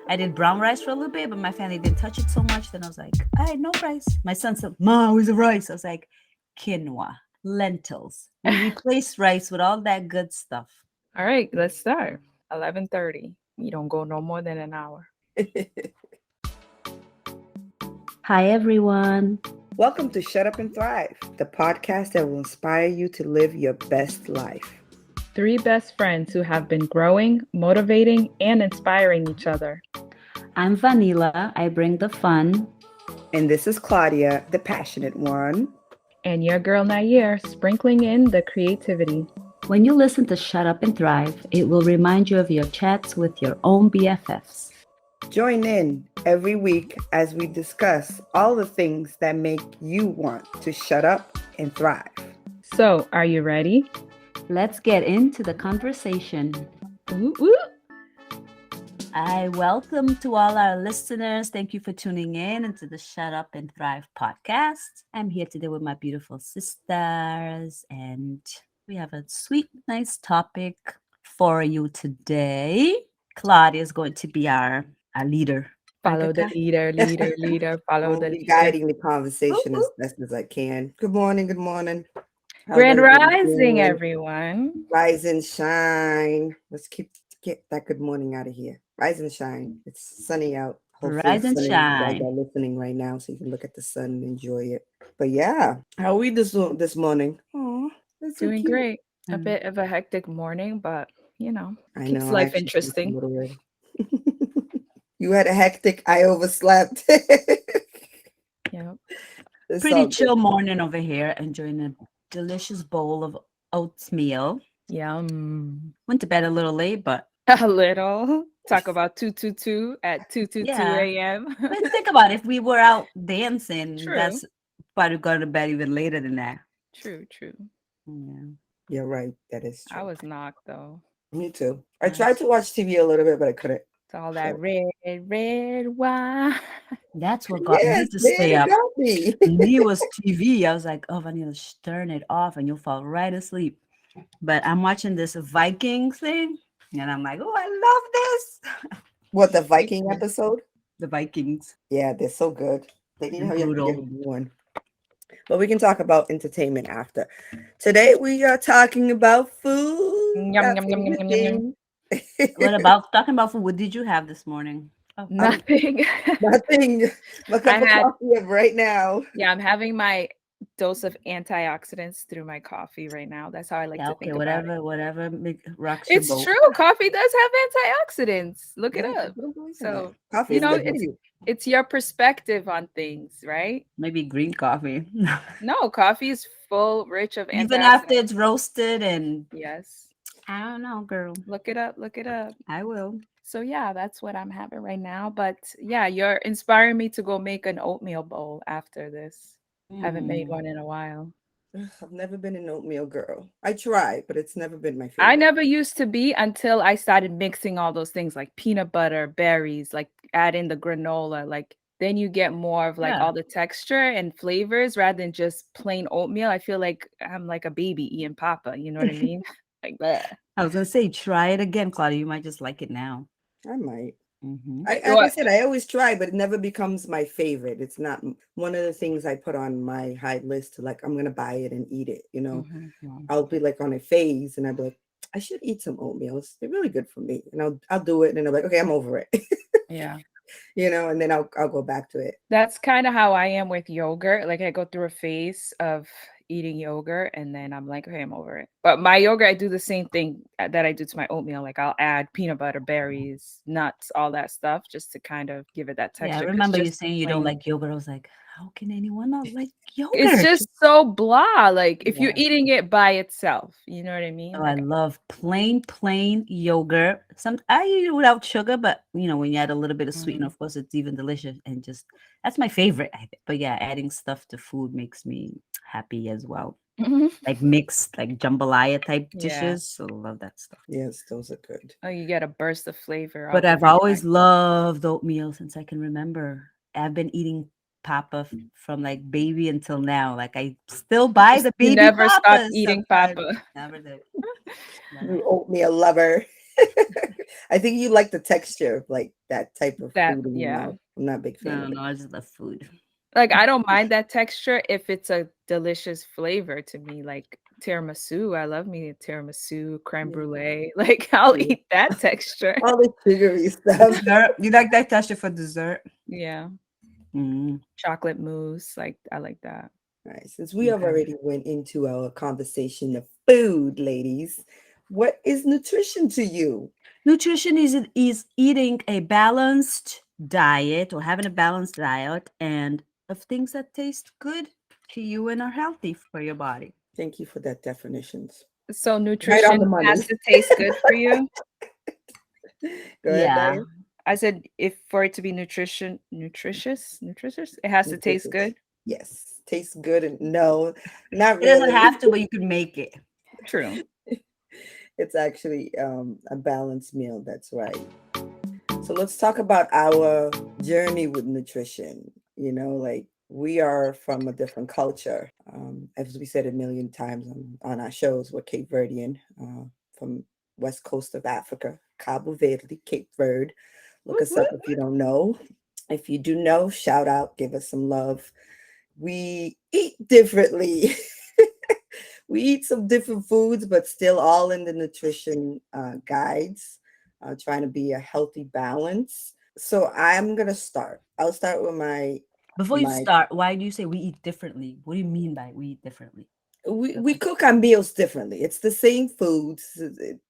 I did brown rice for a little bit, but my family didn't touch it so much. Then I was like, I had no rice. My son said, "Ma, where's the rice?" I was like, quinoa, lentils. We replaced rice with all that good stuff. All right, let's start. 11:30. You don't go no more than an hour. Hi, everyone. Welcome to Shut Up and Thrive, the podcast that will inspire you to live your best life. Three best friends who have been growing, motivating, and inspiring each other. I'm Vanilla. I bring the fun. And this is Claudia, the passionate one. And your girl Nair, sprinkling in the creativity. When you listen to Shut Up and Thrive, it will remind you of your chats with your own BFFs. Join in every week as we discuss all the things that make you want to shut up and thrive. So, are you ready? Let's get into the conversation. Ooh, ooh. I welcome to all our listeners. Thank you for tuning in into the Shut Up and Thrive podcast. I'm here today with my beautiful sisters, and we have a sweet, nice topic for you today. Claudia is going to be our leader. Follow the leader, follow I'll the be leader. guiding the conversation as best as I can. Good morning, good morning. How's Grand everybody rising, doing? everyone. Rise and shine. Let's get that good morning out of here. Rise and shine. It's sunny out. Hopefully Rise and it's sunny. You guys shine. are listening right now, so you can look at the sun and enjoy it. But yeah, how are we this morning? Oh, that's so Doing cute. great. A bit of a hectic morning, but I keeps know. life I actually slept a interesting. little bit. You had a hectic. I overslept. Yeah. It's Pretty all chill good. morning over here, enjoying a delicious bowl of oatmeal. Yum. Went to bed a little late, but A little. Talk about 222 at 222 yeah. a.m. But think about it, if we were out dancing, True. that's probably go to bed even later than that. True. Yeah. You're right. That is I true. was knocked though. Me too. I tried to watch TV a little bit, but I couldn't. It's all that So, red wine. That's what got me yes, to man, stay it up. got me. Me was TV. I was like, oh, I need to turn it off and you'll fall right asleep. But I'm watching this Viking thing and I'm like, oh, I love this. What, the Viking episode? The Vikings. Yeah, they're so good. They need to And hurry up and get brutal. a new one. But we can talk about entertainment after. Today we are talking about food. Yum, Our yum, yum, yum, favorite yum, yum. thing. What about talking about food? What did you have this morning? Oh, Nothing. Nothing. My I cup of had, coffee up right now. yeah, I'm having my dose of antioxidants through my coffee right now. That's how I like yeah, to okay, think about it. whatever rocks your It's boat. true. Coffee does have antioxidants. Look it Yeah, up. people don't believe in that. So, Coffee you is know, good for you. it's your perspective on things, right? Maybe green coffee. No, coffee is full, rich of Even after antioxidants. it's roasted and Yes. I don't know, girl. Look it up. Look it up. I will. So yeah, that's what I'm having right now. But yeah, you're inspiring me to go make an oatmeal bowl after this. Haven't made Mm. one in a while. Ugh, I've never been an oatmeal girl. I tried, but it's never been my I favorite. never used to be until I started mixing all those things like peanut butter, berries, like add in the granola. Like then you get more of like Yeah. all the texture and flavors rather than just plain oatmeal. I feel like I'm like a baby eating papa. You know what I mean? Like bleh. I was gonna say, try it again, Claudia. You might just like it now. I might. Mm-hmm. Like I What? said, I always try, but it never becomes my favorite. It's not one of the things I put on my high list to like, I'm going to buy it and eat it. Mm-hmm. I'll be like on a phase and I'll be like, I should eat some oatmeal. They're really good for me. And I'll do it. And then I'm like, okay, I'm over it. Yeah. And then I'll go back to it. That's kind of how I am with yogurt. Like I go through a phase of eating yogurt and then I'm like, okay, I'm over it. But my yogurt, I do the same thing that I do to my oatmeal. Like I'll add peanut butter, berries, nuts, all that stuff just to kind of give it that Yeah, I texture. 'Cause remember you just saying you don't plain, like yogurt. I was like, how can anyone not like it's yogurt? just so blah. Like if you're Yeah. eating it by itself, you know what I mean? Oh, I Like, love plain yogurt. Some I eat it without sugar, but when you add a little bit of sweetener, mm, of course, it's even delicious and just that's my favorite. I think. But yeah, adding stuff to food makes me happy as well. Like mixed, like jambalaya type yeah. dishes. So love that stuff. Yes, those are good. Oh, you get a burst of flavor But off of I've it. always loved oatmeal since I can remember. I've been eating papa from like baby until now. Like I still buy the You baby never stop papas eating sometimes. papa. Never did. You Never. oatmeal lover. I think you like the texture of like that type of That food in your yeah. mouth. I'm not a big I fan of don't it. know. I just love food. Like I don't mind that texture if it's a delicious flavor to me. Like tiramisu, I love me a tiramisu, creme Yeah. brulee. Like I'll Yeah. eat that texture. All the sugary stuff. Dessert. You like that texture for dessert? Yeah. Mm, Chocolate mousse, like I like that. All right, since we have okay. already went into our conversation of food, ladies, what is nutrition to you? Nutrition is eating a balanced diet or having a balanced diet and of things that taste good to you and are healthy for your body. Thank you for that definitions. So Right on nutrition the has money. to taste good for you. Go ahead, Yeah. Diane. I said if for it to be nutritious, it has to taste Nutritious. good. Yes. Tastes good and no, not It doesn't really. have to, but you can make it. True. It's actually a balanced meal. That's right. So let's talk about our journey with nutrition. Like we are from a different culture. As we said a million times on our shows, we're Cape Verdean, from west coast of Africa, Cabo Verde, Cape Verde. Look Woot us up woot. if you don't know. If you do know, shout out, give us some love. We eat differently. We eat some different foods, but still all in the nutrition guides, trying to be a healthy balance. So I'm gonna start. I'll start with Before you my. start, why do you say we eat differently? What do you mean by we eat differently? We cook our meals differently. It's the same foods.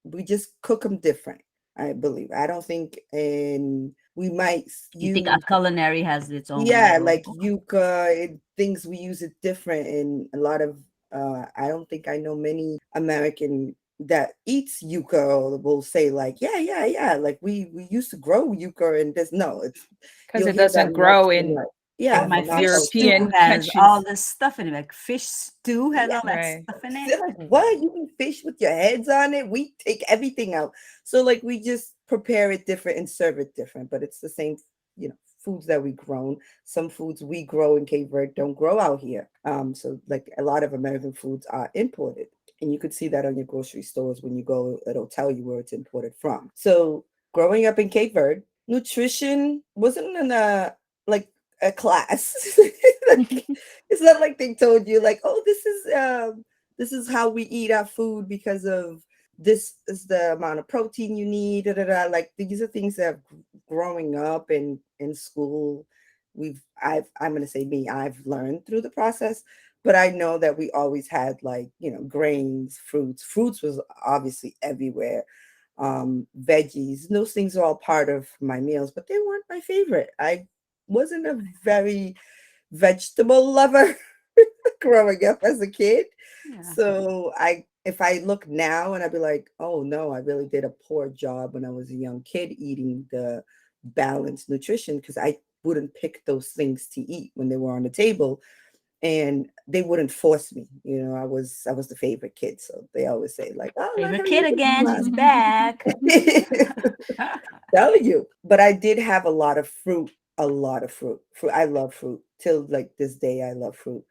We just cook them different. I believe. I don't think, and we might You think use. our culinary has its own Yeah, little like yuca, things we use it different in a lot of I don't think I know many American that eats yucca or will say like, yeah, like we used to grow yucca and there's no, it's Because you'll it hear that doesn't much grow from in like, yeah, like my from our fish culture. stew European has all countries. this stuff in it. Like fish stew has Yeah. all that Right. stuff in it. They're like, what? You can fish with your heads on it? We take everything out. So like we just prepare it different and serve it different, but it's the same, foods that we grown. Some foods we grow in Cape Verde don't grow out here. So like a lot of American foods are imported. And you could see that on your grocery stores when you go, it'll tell you where it's imported from. So growing up in Cape Verde, nutrition wasn't in like a class. Like, it's not like they told you like, oh, this is how we eat our food because of this is the amount of protein you need. Da, da, da. Like these are things that growing up in school, I'm gonna say me, I've learned through the process. But I know that we always had like, grains, fruits. Fruits was obviously everywhere. Veggies, those things are all part of my meals, but they weren't my favorite. I wasn't a very vegetable lover growing up as a kid. Yeah. So if I look now and I'd be like, oh no, I really did a poor job when I was a young kid eating the balanced nutrition because I wouldn't pick those things to eat when they were on the table and they wouldn't force me. I was the favorite kid. So they always say, like, oh, let Favorite her kid eat again. She's the back. telling you. But I did have a lot of fruit, a lot of fruit. Fruit. I love fruit. Till like this day, I love fruit.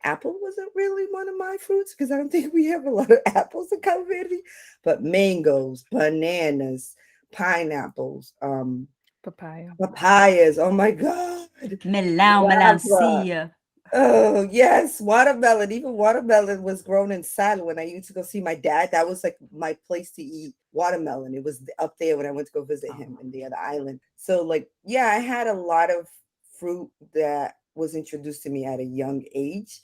Apple wasn't really one of my fruits because I don't think we have a lot of apples in Cabo Verde. But mangoes, bananas, pineapples, Papaya. papayas. Oh my God. Melão, Guava. melancia. Oh, yes, watermelon. Even watermelon was grown in Salad. When I used to go see my dad, that was like my place to eat watermelon. It was up there when I went to go visit him in the other island. So, like, yeah, I had a lot of fruit that was introduced to me at a young age.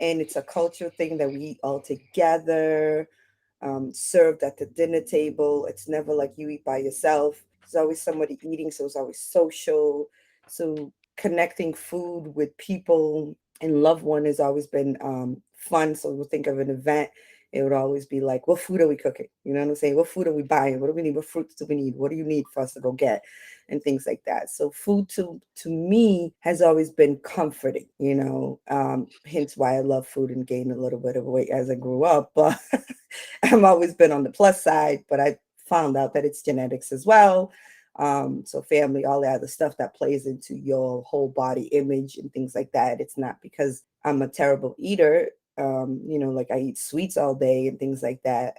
And it's a cultural thing that we eat all together, served at the dinner table. It's never like you eat by yourself. There's always somebody eating, so it's always social. So connecting food with people and loved one has always been fun. So we'll think of an event. It would always be like, what food are we cooking? You know what I'm saying? What food are we buying? What do we need? What fruits do we need? What do you need for us to go get? And things like that. So food to me has always been comforting, hence why I love food and gained a little bit of weight as I grew up. But I've always been on the plus side, but I found out that it's genetics as well. So family, all the other stuff that plays into your whole body image and things like that. It's not because I'm a terrible eater, like I eat sweets all day and things like that.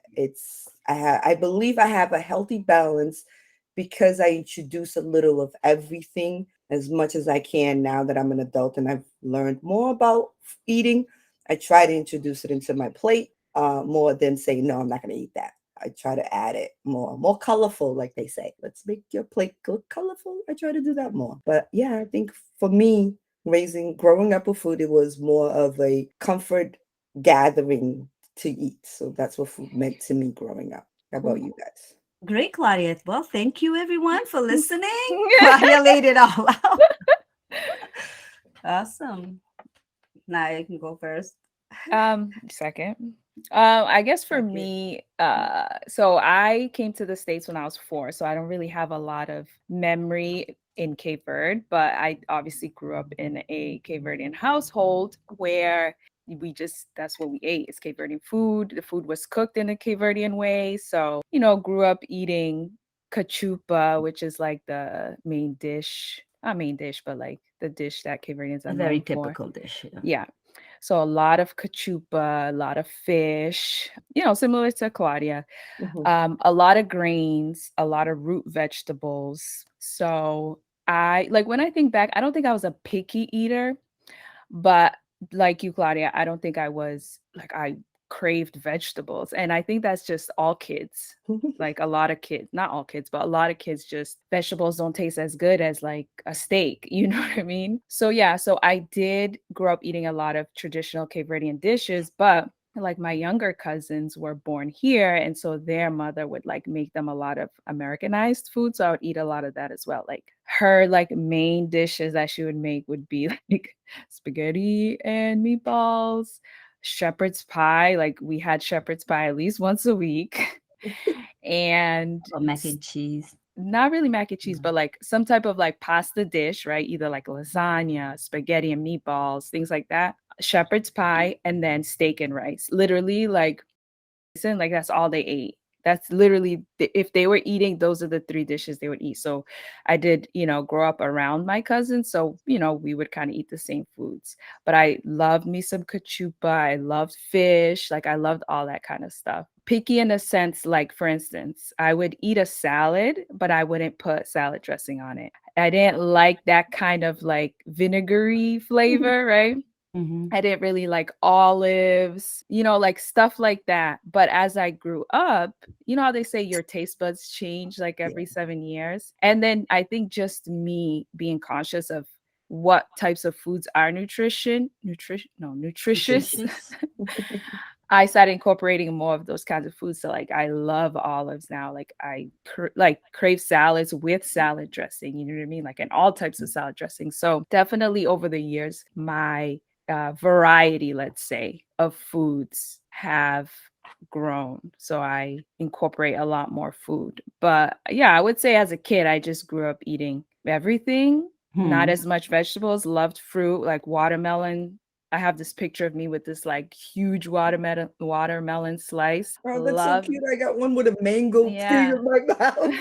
I believe I have a healthy balance because I introduce a little of everything as much as I can now that I'm an adult and I've learned more about eating. I try to introduce it into my plate more than say, no, I'm not going to eat that. I try to add it more colorful, like they say. Let's make your plate look colorful. I try to do that more. But yeah, I think for me, growing up with food, it was more of a comfort gathering to eat. So that's what food meant to me growing up. How about you guys? Great, Claudia. Well, thank you everyone for listening. Claudia laid it all out. Awesome. Now you can go first. Second. I guess for Thank you. me, so I came to the States when I was 4, so I don't really have a lot of memory in Cape Verde, but I obviously grew up in a Cape Verdean household where we just that's what we ate. It's Cape Verdean food. The food was cooked in a Cape Verdean way. So, grew up eating cachupa, which is like the main dish. Not main dish, but like the dish that Cape Verdeans A are very known for. typical dish. Yeah. Yeah. So a lot of cachupa, a lot of fish, similar to Claudia. Mhm. A lot of grains, a lot of root vegetables. So I like when I think back, I don't think I was a picky eater, but like you, Claudia, I don't think I was like I craved vegetables. And I think that's just all kids. Like a lot of kids, not all kids, but a lot of kids just vegetables don't taste as good as like a steak. You know what I mean? So yeah, so I did grow up eating a lot of traditional Cape Verdean dishes, but like my younger cousins were born here, and so their mother would like make them a lot of Americanized food, so I would eat a lot of that as well. Like her like main dishes that she would make would be like spaghetti and meatballs, shepherd's pie. Like we had shepherd's pie at least once a week. And Or mac and cheese. not really mac and cheese, No. but like some type of like pasta dish, right? Either like lasagna, spaghetti and meatballs, things like that. Shepherd's pie, and then steak and rice. Literally, like, listen, like that's all they ate. That's literally if they were eating, those are the 3 dishes they would eat. So I did, grow up around my cousins. So, we would kind of eat the same foods. But I loved me some cachupa. I loved fish. Like I loved all that kind of stuff. Picky in a sense, like for instance, I would eat a salad, but I wouldn't put salad dressing on it. I didn't like that kind of like vinegary flavor, right? Mhm. I didn't really like olives, like stuff like that. But as I grew up, you know how they say your taste buds change like Yeah. every 7 years? And then I think just me being conscious of what types of foods are nutritious. Nutritious. I started incorporating more of those kinds of foods. So like I love olives now. Like I like crave salads with salad dressing. You know what I mean? Like and all types of salad dressing. So definitely over the years, my variety, let's say, of foods have grown. So I incorporate a lot more food. But yeah, I would say as a kid, I just grew up eating everything, not Hmm. as much vegetables, loved fruit, like watermelon. I have this picture of me with this like huge watermelon slice. Oh, that's so Love, cute. I got one with a mango thing yeah. in my mouth.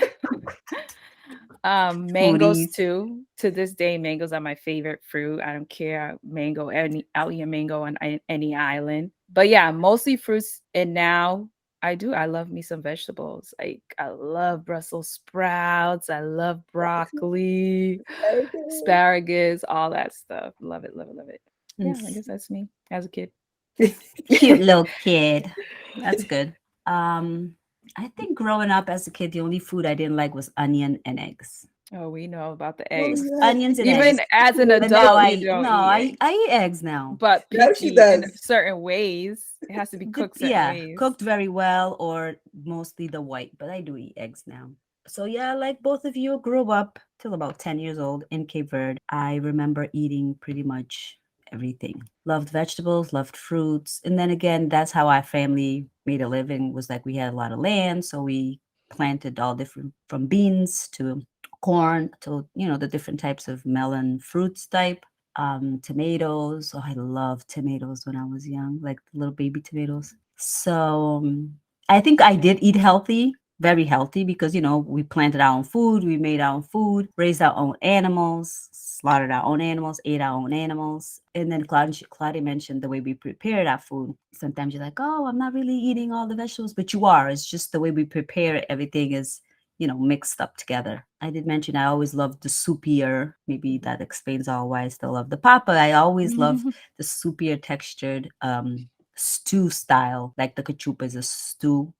Mangoes Foodies. too. To this day, mangoes are my favorite fruit. I don't care mango any I'll eat a mango on any island. But yeah, mostly fruits. And now I love me some vegetables. Like I love Brussels sprouts. I love broccoli, Okay. asparagus, all that stuff. Love it, love it, love it. And Yeah, I guess that's me as a kid. cute little kid. That's good. Um, I think growing up as a kid, the only food I didn't like was onion and eggs. Oh, we know about the Oh, eggs. yes. Onions and Even eggs. as an But now adult, you I don't no, eat I eggs. I eat eggs now. But Now she picky in does. certain ways. It has to be cooked certain Yeah, ways. cooked very well or mostly the white, but I do eat eggs now. So yeah, like both of you, grew up till about 10 years old in Cape Verde. I remember eating pretty much everything. Loved vegetables, loved fruits. And then again, that's how our family made a living, was like we had a lot of land, so we planted all different, from beans to corn to, the different types of melon fruits type. Tomatoes. Oh, I loved tomatoes when I was young, like the little baby tomatoes. So I think I did eat healthy, very healthy, because we planted our own food, we made our own food, raised our own animals, slaughtered our own animals, ate our own animals. And then Claudia mentioned the way we prepared our food. Sometimes you're like, oh, I'm not really eating all the vegetables, but you are. It's just the way we prepare everything is mixed up together. I did mention I always loved the soupier. Maybe that explains all why I still love the papa. I always love the soupier textured stew style, like the cachupa is a stew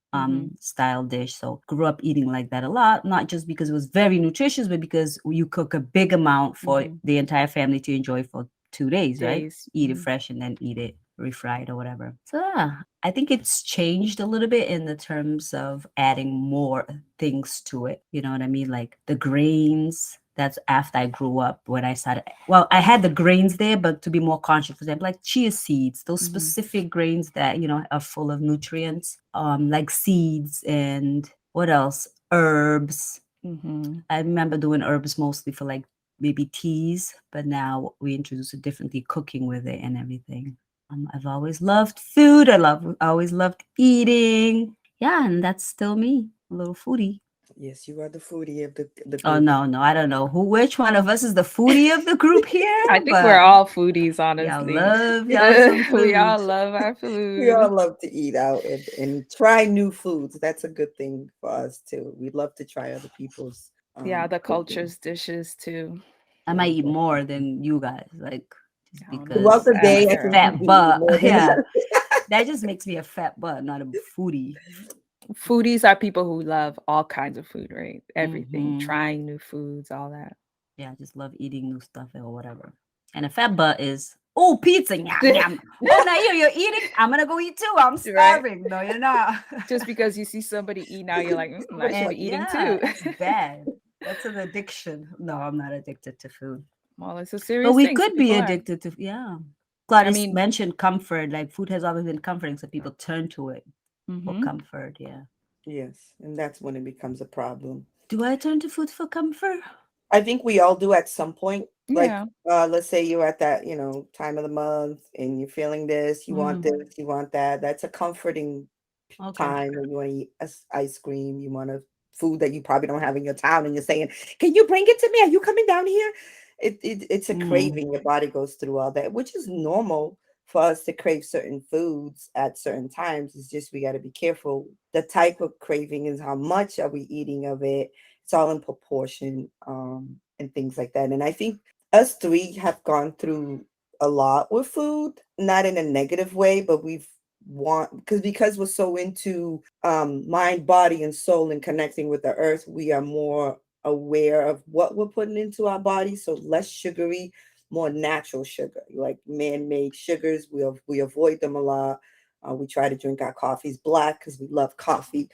style dish. So grew up eating like that a lot, not just because it was very nutritious, but because you cook a big amount for the entire family to enjoy for 2 days, right? Days. Eat it fresh and then eat it refried or whatever. So yeah, I think it's changed a little bit in the terms of adding more things to it. You know what I mean? Like the grains. That's after I grew up when I started. Well, I had the grains there, but to be more conscious, for example, like chia seeds, those specific grains that are full of nutrients, like seeds and what else? Herbs. I remember doing herbs mostly for like maybe teas, but now we introduce it differently, cooking with it and everything. I've always loved food. Always loved eating. Yeah, and that's still me, a little foodie. Yes, you are the foodie of the Oh group. no, I don't know which one of us is the foodie of the group here, I think we're but all foodies, y'all honestly. love y'all some We food. all love our We all food. love to eat out and try new foods. That's a good thing for us too. We love to try other people's Yeah, the cooking. culture's dishes too. I Yeah, might eat more definitely. than you guys, like just I don't know. Throughout because the I'm a day, I Ask think her. you fat can eat butt. more than Yeah, that just makes me a fat butt, not a foodie. Foodies are people who love all kinds of food, right? Everything, Hmm. trying new foods, all that. Yeah, I just love eating new stuff or whatever. And a fat butt is, oh, pizza, yum, yum. Oh, now you're eating? I'm going to go eat too. I'm Right? starving. No, you're not. Just because you see somebody eat now, you're like, I should And be eating yeah, too. that's bad. That's an addiction. No, I'm not addicted to food. Well, it's a But serious we thing. Some could be people are. addicted to, yeah. I Gladys mean, mentioned comfort. Like food has always been comforting, so people turn to it for hmm comfort. Yeah. Yes, and that's when it becomes a problem. Do I turn to food for comfort? I think we all do at some point. Like, yeah. let's say you're at that, time of the month and you're feeling this, you want Mm, this, you want that. That's a comforting okay. time when you want to eat ice cream, you want a food that you probably don't have in your town, and you're saying, "Can you bring it to me? Are you coming down here?" It's a Mm. craving. Your body goes through all that, which is normal for us to crave certain foods at certain times. It's just we got to be careful. The type of craving is how much are we eating of it. It's all in proportion, and things like that. And I think us three have gone through a lot with food, not in a negative way, but we've want because we're so into mind, body, and soul and connecting with the earth, we are more aware of what we're putting into our body. So less sugary, more natural sugar, like man-made sugars. We avoid them a lot. We try to drink our coffees black because we love coffee.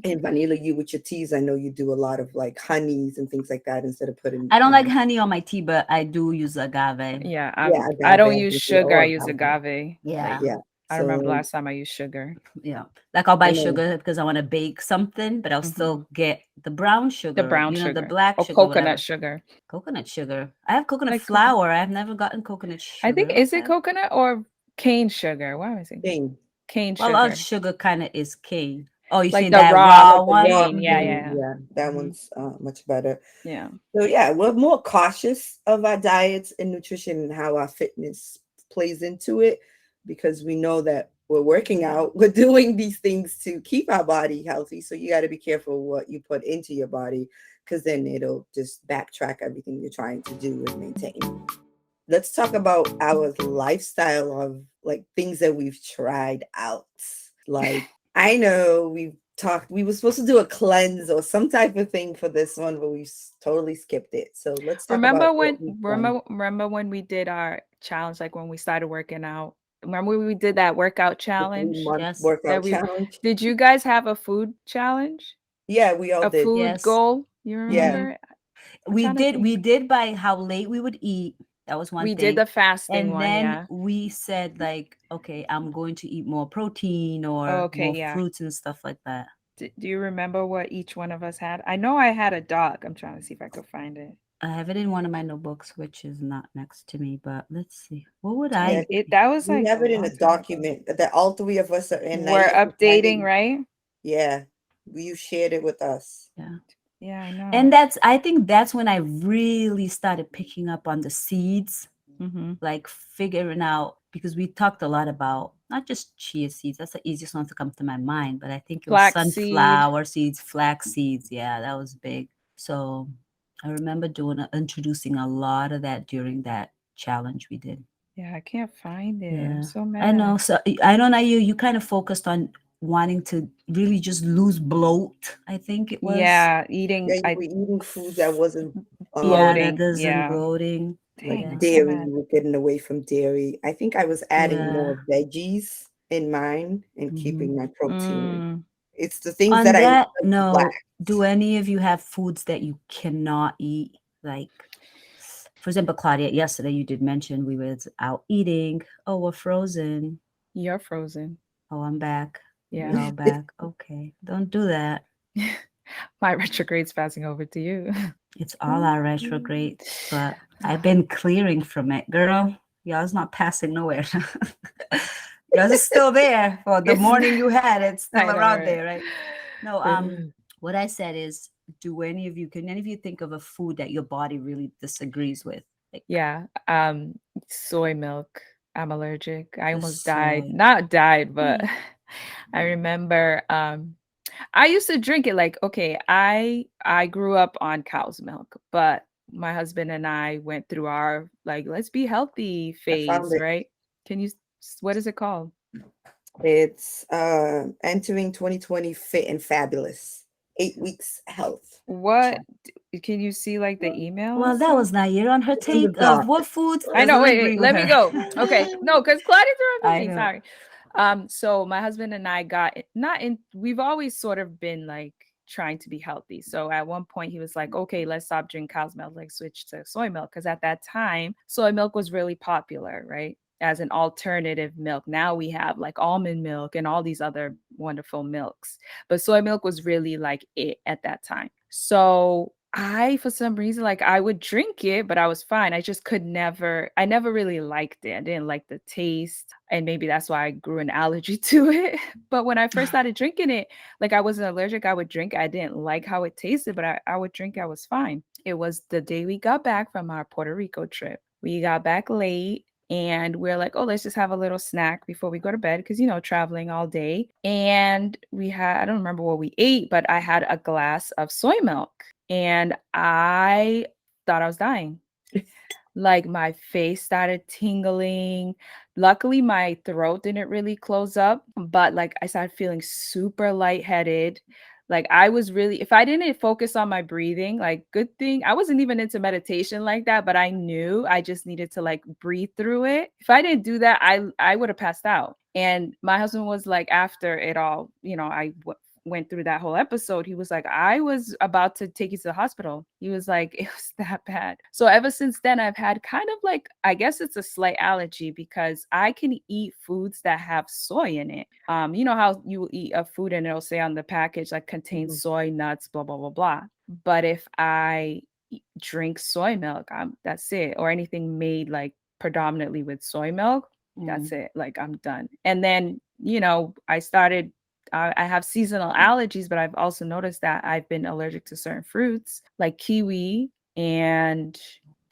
And Vanilla, you with your teas, I know you do a lot of like honeys and things like that instead of putting I don't like honey on my tea, but I do use agave. Yeah. yeah, I agave. don't I use think we sugar. I all use agave. agave. Like, Yeah. Yeah. I remember So last time I used sugar. Yeah. Like I'll buy and then sugar because I want to bake something, but I'll hmm still get the brown The sugar, brown the sugar black or sugar, coconut whatever. sugar. Coconut sugar. I have I coconut like coconut. flour. I've never gotten coconut I think, sugar. is it Okay. coconut or cane sugar? Why am I saying thing. cane Well, all sugar? sugar kind of is cane. Oh, you're Like saying the that raw Like raw the one? raw cane. Yeah, Mm-hmm. cane, yeah. yeah, that hmm one's much better. Yeah. So yeah, we're more cautious of our diets and nutrition and how our fitness plays into it because we know that we're working out, we're doing these things to keep our body healthy. So you got to be careful what you put into your body because then it'll just backtrack everything you're trying to do and maintain. Let's talk about our lifestyle of like things that we've tried out. Like I know we were supposed to do a cleanse or some type of thing for this one, but we totally skipped it. So let's talk about what we've done. Remember when we did our challenge, like when we started working out? Remember when we did that workout The challenge 3 month Yes. workout that we challenge. did you guys have a food challenge? Yeah, we all A did. food Yes. goal? You Yeah. Hmm. remember? I'm We trying to did think. we did by how late we would eat. That was one We did thing. the fasting And one, then yeah. we said like, okay, I'm going to eat more protein or Okay, more yeah. fruits and stuff like that. Do you remember what each one of us had? I know I had a dog. I'm trying to see if I could find it. I have it in one of my notebooks, which is not next to me, but let's see. What would Yeah, I It eat? that was we like a have it in long a time ago. document that all three of us are in. I We're even find it. updating, right? Yeah, you shared it with us. Yeah. Yeah, I know. And I think that's when I really started picking up on the seeds, hmm like figuring out because we talked a lot about not just chia seeds. That's the easiest one to come to my mind. But I think it was Flaxseed. sunflower seeds, flax seeds. Yeah, that was big. So I remember introducing a lot of that during that challenge we did. Yeah, I can't find it. I'm Yeah, so I know. mad. So I don't know you kind of focused on wanting to really just lose bloat. I think it was. Yeah, Yeah, eating you I were eating food that wasn't Yeah, that bloating. doesn't Yeah. bloating. like Dang, I'm Yeah, so dairy. mad. You were getting away from dairy. I think I was adding yeah. more veggies in mine and Hmm. keeping my protein. Mm, It's the things On that I that lack. note, do any of you have foods that you cannot eat? Like, for example, Claudia, yesterday you did mention we was out eating. Oh, we're frozen. you're frozen. Oh, I'm back. We Yeah. all back. Okay, don't do that. My retrograde's passing over to you. It's all our retrogrades, but I've been clearing from it, girl. Y'all's not passing nowhere. Yours is still there for the It's morning you had. It's still I know, around right? there, right? No, what I said is, can any of you think of a food that your body really disagrees with? Like Yeah. Soy milk. I'm allergic. I the almost died. soy. Not died, but Hmm. I remember I used to drink it like okay, I grew up on cow's milk, but my husband and I went through our like let's be healthy I found phase, it. right? Can you what is it called? It's entering 2020 fit and fabulous. 8 weeks health. What can you see like the email and Well, that stuff? was Nair on her It's in the take of dark. what foods I know. doesn't Wait. agree with Let me her. go. Okay. No, because Claudia interrupted I me. know. Sorry. So my husband and I got not in. We've always sort of been like trying to be healthy. So at one point he was like, "Okay, let's stop drinking cow's milk. Like switch to soy milk." Because at that time, soy milk was really popular, right? As an alternative milk. Now we have like almond milk and all these other wonderful milks. But soy milk was really like it at that time. So I, for some reason, like I would drink it, but I was fine. I just could never, I never really liked it. I didn't like the taste. And maybe that's why I grew an allergy to it. But when I first started drinking it, like I wasn't allergic, I would drink. I didn't like how it tasted, but I would drink. I was fine. It was the day we got back from our Puerto Rico trip. We got back late and we're like, oh, let's just have a little snack before we go to bed because, you know, traveling all day. And we had, I don't remember what we ate, but I had a glass of soy milk and I thought I was dying. Like my face started tingling. Luckily, my throat didn't really close up, but like I started feeling super lightheaded. Like I was really, if I didn't focus on my breathing, like good thing, I wasn't even into meditation like that, but I knew I just needed to like breathe through it. If I didn't do that, I would have passed out. And my husband was like, after it all, you know, went through that whole episode, he was like, I was about to take you to the hospital. He was like, it was that bad. So ever since then, I've had kind of like, I guess it's a slight allergy because I can eat foods that have soy in it. You know how you will eat a food and it'll say on the package like contains Mhm. soy, nuts, blah, blah, blah, blah. But if I drink soy milk, that's it. Or anything made like predominantly with soy milk, that's Mm. it. Like I'm done. And then, you know, I have seasonal allergies, but I've also noticed that I've been allergic to certain fruits like kiwi and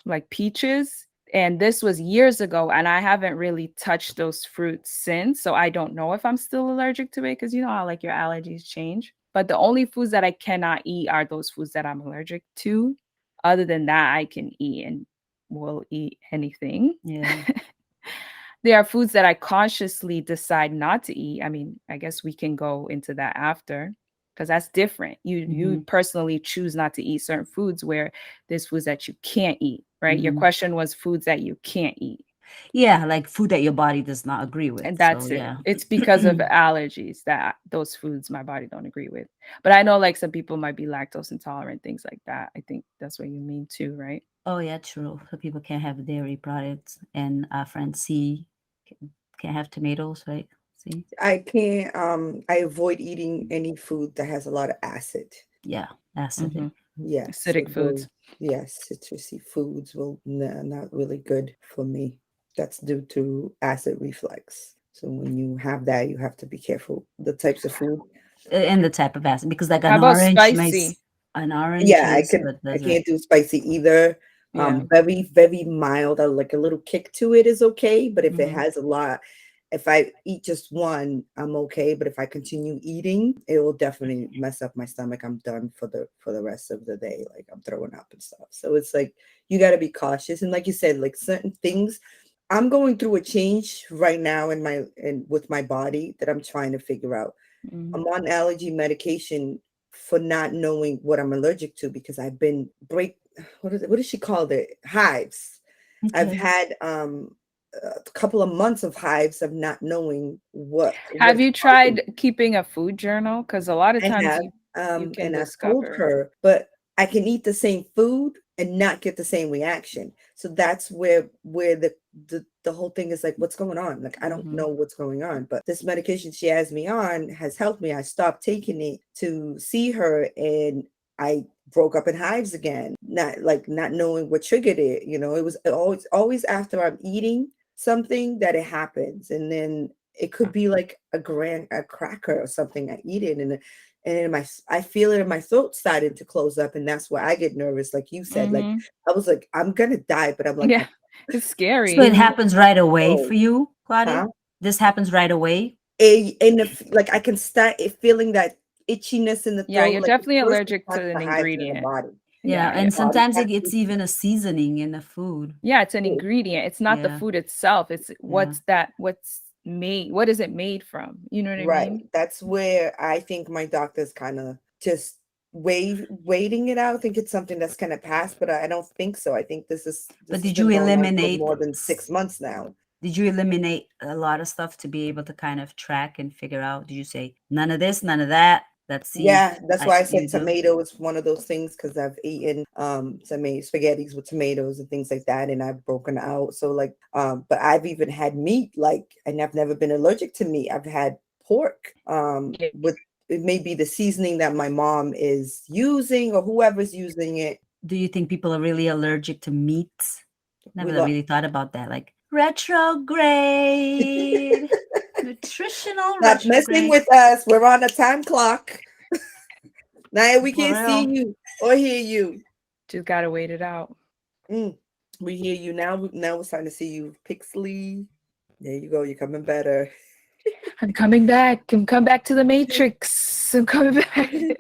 like peaches. And this was years ago, and I haven't really touched those fruits since. So I don't know if I'm still allergic to it because you know how like your allergies change. But the only foods that I cannot eat are those foods that I'm allergic to. Other than that, I can eat and will eat anything. Yeah. There are foods that I consciously decide not to eat. I mean, I guess we can go into that after because that's different. You Hmm. personally choose not to eat certain foods where there's foods that you can't eat, right? Your Hmm. question was foods that you can't eat. Yeah, like food that your body does not agree with. And So that's it. yeah. It's because of allergies that those foods my body don't agree with. But I know like some people might be lactose intolerant, things like that. I think that's what you mean too, right? Oh yeah, true. So people can't have dairy products, and our friend C can't have tomatoes, right? See? I can't I avoid eating any food that has a lot of acid. Yeah, acid. Mm-hmm. Yes, so Acidic those foods. yes, citrusy foods will not really good for me. That's due to acid reflux. So when you have that, you have to be careful. The types of food. And the type of acid, because like How about spicy? an orange Yeah, is what I does it. can't do spicy either. Yeah. Very, very mild, like a little kick to it is okay, but if it Hmm. has a lot, if I eat just one, I'm okay. But if I continue eating, it will definitely mess up my stomach. I'm done for the rest of the day. Like I'm throwing up and stuff. So it's like you got to be cautious. And like you said, like certain things, I'm going through a change right now in my in with my body that I'm trying to figure out. I'm Mhm. on allergy medication for not knowing what I'm allergic to because I've been what does she call it? Hives. I've Okay. had a couple of months of hives of not knowing Have what's you causing tried keeping a food journal? Because a lot of I times have, you can and I've told discover. her, but I can eat the same food and not get the same reaction. So that's where the whole thing is like, what's going on? Like I don't Mhm. know what's going on. But this medication she has me on has helped me. I stopped taking it to see her, and I broke up in hives again. Not knowing what triggered it. You know, it was always after I'm eating something that it happens, and then it could be like a cracker or something I eat it, and in I feel it in my throat starting to close up, and that's where I get nervous. Like you said, like Mhm. I was like, I'm gonna die, but I'm like, Yeah, I it's So it scary. can't happens right away go, for you, Claudia? huh? This happens right away? Like I can start feeling that itchiness in the Yeah, throat. you're Like definitely first it allergic starts to an the hives in the ingredient. body. Yeah, Yeah, and yeah. Body sometimes starts it's itching. even a seasoning in the food. Yeah, it's an Oh, ingredient. It's not the Yeah, food itself. It's yeah. what's made, what is it made from? You know what I right. mean? That's where I think my doctor's kind of just waiting it out. I think it's something that's gonna pass, but I don't think so. I think But this has been going on for more than 6 months now. did you eliminate a lot of stuff to be able to kind of track and figure out? Did you say none of this, none of that? Let's see if Yeah, that's why I you said do. tomato is one of those things because I've eaten spaghettis with tomatoes and things like that, and I've broken out. So like but I've even had meat, like, and I've never been allergic to meat. I've had pork Yeah. with it may be the seasoning that my mom is using or whoever's using it. Do you think people are really allergic to meats? We Never love really thought about that. Like retrograde, nutritional Stop messing retrograde. with us. We're on a time clock. Now we For can't see real. you or hear you. Just gotta wait it out. Mm, we hear you now. Now we're starting to see you pixely. There you go. You're coming better. I'm coming back. I'm coming back to the Matrix. I'm coming back. Can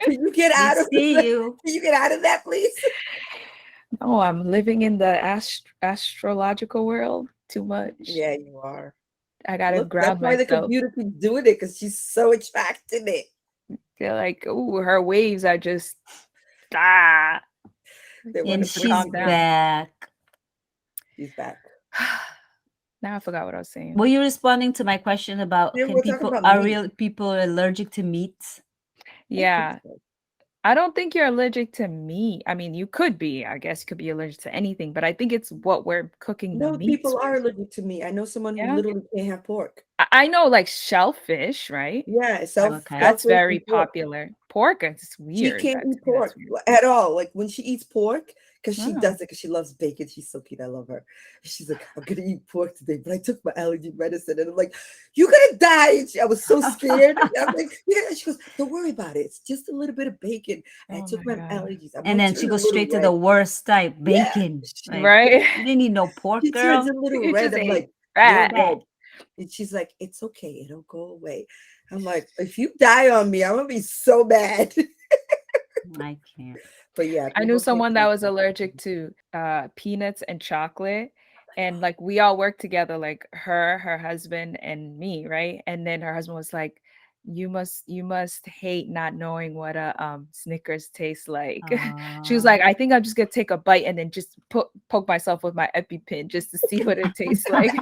you get We out of see you. can you get out of that, please? Oh, I'm living in the astrological world too much. Yeah, you are. I gotta Look, that's grab why the myself. computer keeps doing it because she's so attracted it. They're like, oh, her waves are just ah. They want And to Needs to bring she's calm you down. down. back. She's back. Now I forgot what I was saying. Were you responding to my question about Yeah, can we're talking people about are meat. real people allergic to meat? I think Yeah, so. I don't think you're allergic to meat. I mean, you could be. I guess you could be allergic to anything, but I think it's what we're cooking the No, meats people are with. allergic to meat. I know someone who Yeah. literally can't have pork. I know like shellfish, right? Yeah, Okay. That's selfish very and pork. popular. Pork, it's She weird. can't That to eat me, that's pork weird. at all. Like when she eats pork, because she does Oh. it because she loves bacon. She's so cute. I love her. She's like, I'm gonna eat pork today, but I took my allergy medicine, and I'm like, you're gonna die. And I was so scared. And I'm like, yeah. She goes, don't worry about it. It's just a little bit of bacon. And I Oh took my my God. allergies. I And might then turn she a goes little straight to the red. worst type, Yeah, bacon. Like Right? you didn't need no pork, she turns girl. a little You red. just I'm ate like, you're rat. Bleh. red. And she's like, it's okay. It'll go away. I'm like, if you die on me, I'm gonna be so mad. I can't. But yeah, I knew people can't someone that taste was that. allergic to peanuts and chocolate. And like we all worked together, like her husband, and me, right? And then her husband was like, you must hate not knowing what a Snickers tastes like. She was Uh, like, I think I'm just gonna take a bite and then just poke myself with my EpiPen just to see what it tastes like.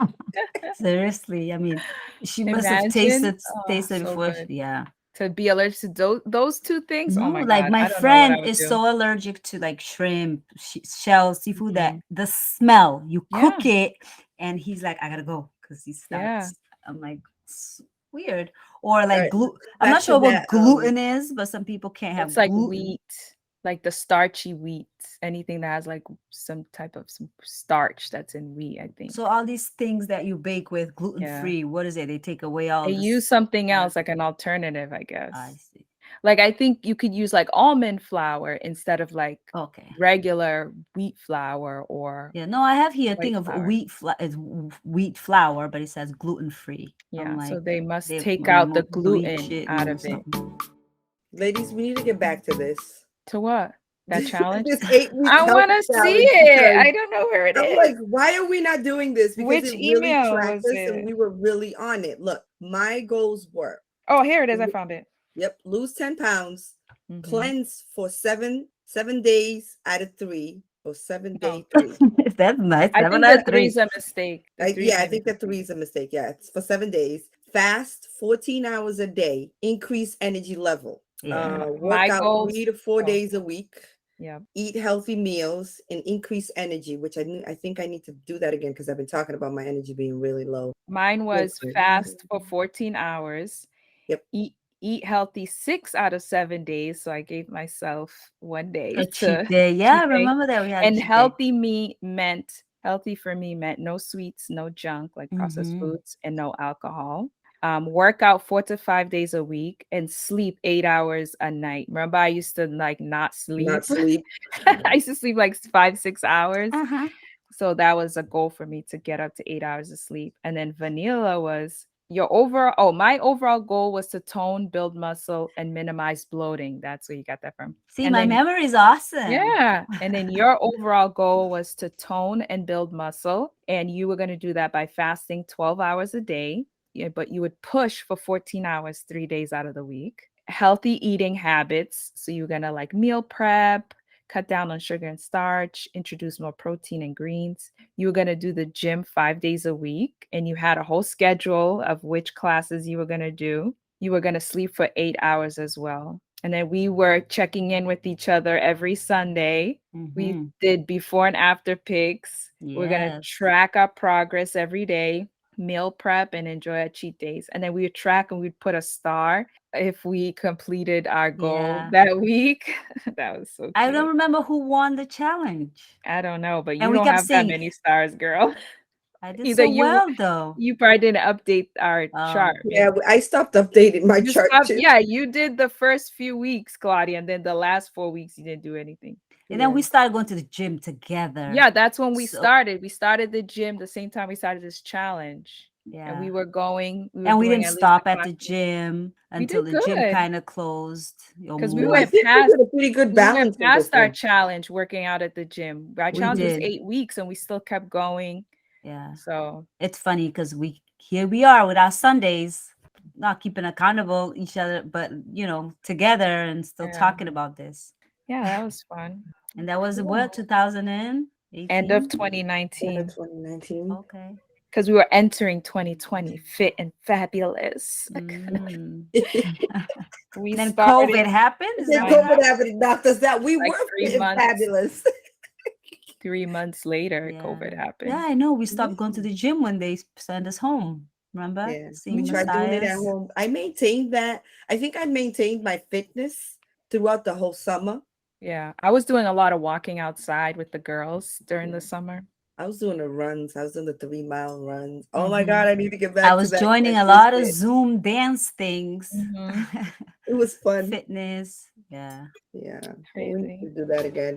seriously, I mean, she must have Imagine. Oh, tasted so before. good. Yeah. To be allergic to those two things. Oh No, my like God. my I don't know what I friend would is do. so allergic to like shrimp, shells, seafood that Mhm. the smell, you Yeah. cook it, and he's like, I gotta go because he Yeah. starts. I'm like, "It's weird. Or All like right, gluten. let's go I'm not back to sure what that. gluten is, but some people can't It's have like gluten. wheat, like the starchy wheat, anything that has like some type of some starch that's in wheat, I think. So all these things that you bake with gluten Yeah. free, what is it? They take away They all use this something starch. else like an alternative, I I guess. see. Like I think you could use like almond flour instead of like Okay. regular wheat flour or Yeah, no, I have here a white thing of flour. wheat flour, but it says gluten free. I'm Yeah, so like, they must they take out the might bleach gluten it out and of it. something. Ladies, we need to get back to this. To what? That challenge? This 8 week I health want to see challenge it. because I don't know where it I'm is. like, why are we not doing this? Because Which it really email tracked was us and it? we were really on it. Look, my goals were, Oh, here it is. I found it. yep, lose 10 pounds, Mhm. cleanse for seven days out of three, or No, 7-day 3. That's nice. I Seven think out the of three three. is a mistake. The three Yeah, I made a think that 3 mistake. is a mistake. Yeah, it's for 7 days. Fast 14 hours a day, increase energy level. Yeah. Work My out goals. 3 to 4 Oh, days a week. yeah. Eat healthy meals and increase energy, which I think I need to do that again because I've been talking about my energy being really low. Mine Real was quick. fast for 14 hours. Yep. Eat healthy 6 out of 7 days. So I gave myself one day A to cheat day. Yeah, cheat I day. remember that we had a And cheat day. healthy for me meant no sweets, no junk like processed Mm-hmm. foods, and no alcohol. Work out 4 to 5 days a week and sleep 8 hours a night. Remember, I used to like not Not sleep. sleep. I used to sleep like 5, 6 hours. Uh-huh. So that was a goal for me to get up to 8 hours of sleep. And then vanilla was your overall, oh, my overall goal was to tone, build muscle, and minimize bloating. That's where you got that from. See, And my then, memory is awesome. yeah. And then your overall goal was to tone and build muscle. And you were going to do that by fasting 12 hours a day. Yeah, but you would push for 14 hours, 3 days out of the week. Healthy eating habits. So you're going to like meal prep, cut down on sugar and starch, introduce more protein and greens. You were going to do the gym 5 days a week, and you had a whole schedule of which classes you were going to do. You were going to sleep for 8 hours as well. And then we were checking in with each other every Sunday. We Mm-hmm. did before and after pics. We're going to Yes. track our progress every day, meal prep, and enjoy our cheat days. And then we would track and we'd put a star if we completed our goal Yeah. that week. That was so I don't cute. remember who won the challenge. I don't know, but And you we don't kept have that saying, many stars, girl. I did Either so well though. you probably didn't update our Oh. chart. Yeah, Maybe I stopped updating my you chart stopped. too. Yeah, you did the first few weeks, Claudia, and then the last 4 weeks you didn't do anything. And then Yeah. we started going to the gym together. Yeah, that's when we So started. We started the gym the same time we started this challenge. And yeah. we were And we doing didn't at least a stop at class. the gym We until did the gym good kind of closed or because we No, I went moved. think we past did a pretty good balance of this our one. challenge working out at the gym. Our We challenge was did. 8 weeks and we still kept going. Yeah. So It's funny because here we are with our Sundays, not keeping accountable each other, but together and still yeah. talking about this. Yeah, that was fun. And that was Yeah. what, End of 2018? End of 2019. 2019. Okay. Because we were entering 2020 fit and fabulous. Mm. We Then started COVID happened. Is Then that I what know, COVID happened? happened, knocked us out. We like were three fit and months. fabulous. 3 months later, Yeah. COVID Yeah, happened. I know. We stopped going to Yeah. the gym when they sent us home. Remember? Yeah, we Seeing tried doing it at Messiahs. home. I maintained that. I think I maintained my fitness throughout the whole summer. Yeah. I was doing a lot of walking outside with the girls during the Yeah. summer. I was doing the runs. I was doing the 3 mile runs. Oh my Mhm. God, I need to get I back to was that. joining I a missed lot of it. Zoom dance things. Mhm. It was fun. Fitness. Yeah. Yeah, well, we need Crazy. to do that again.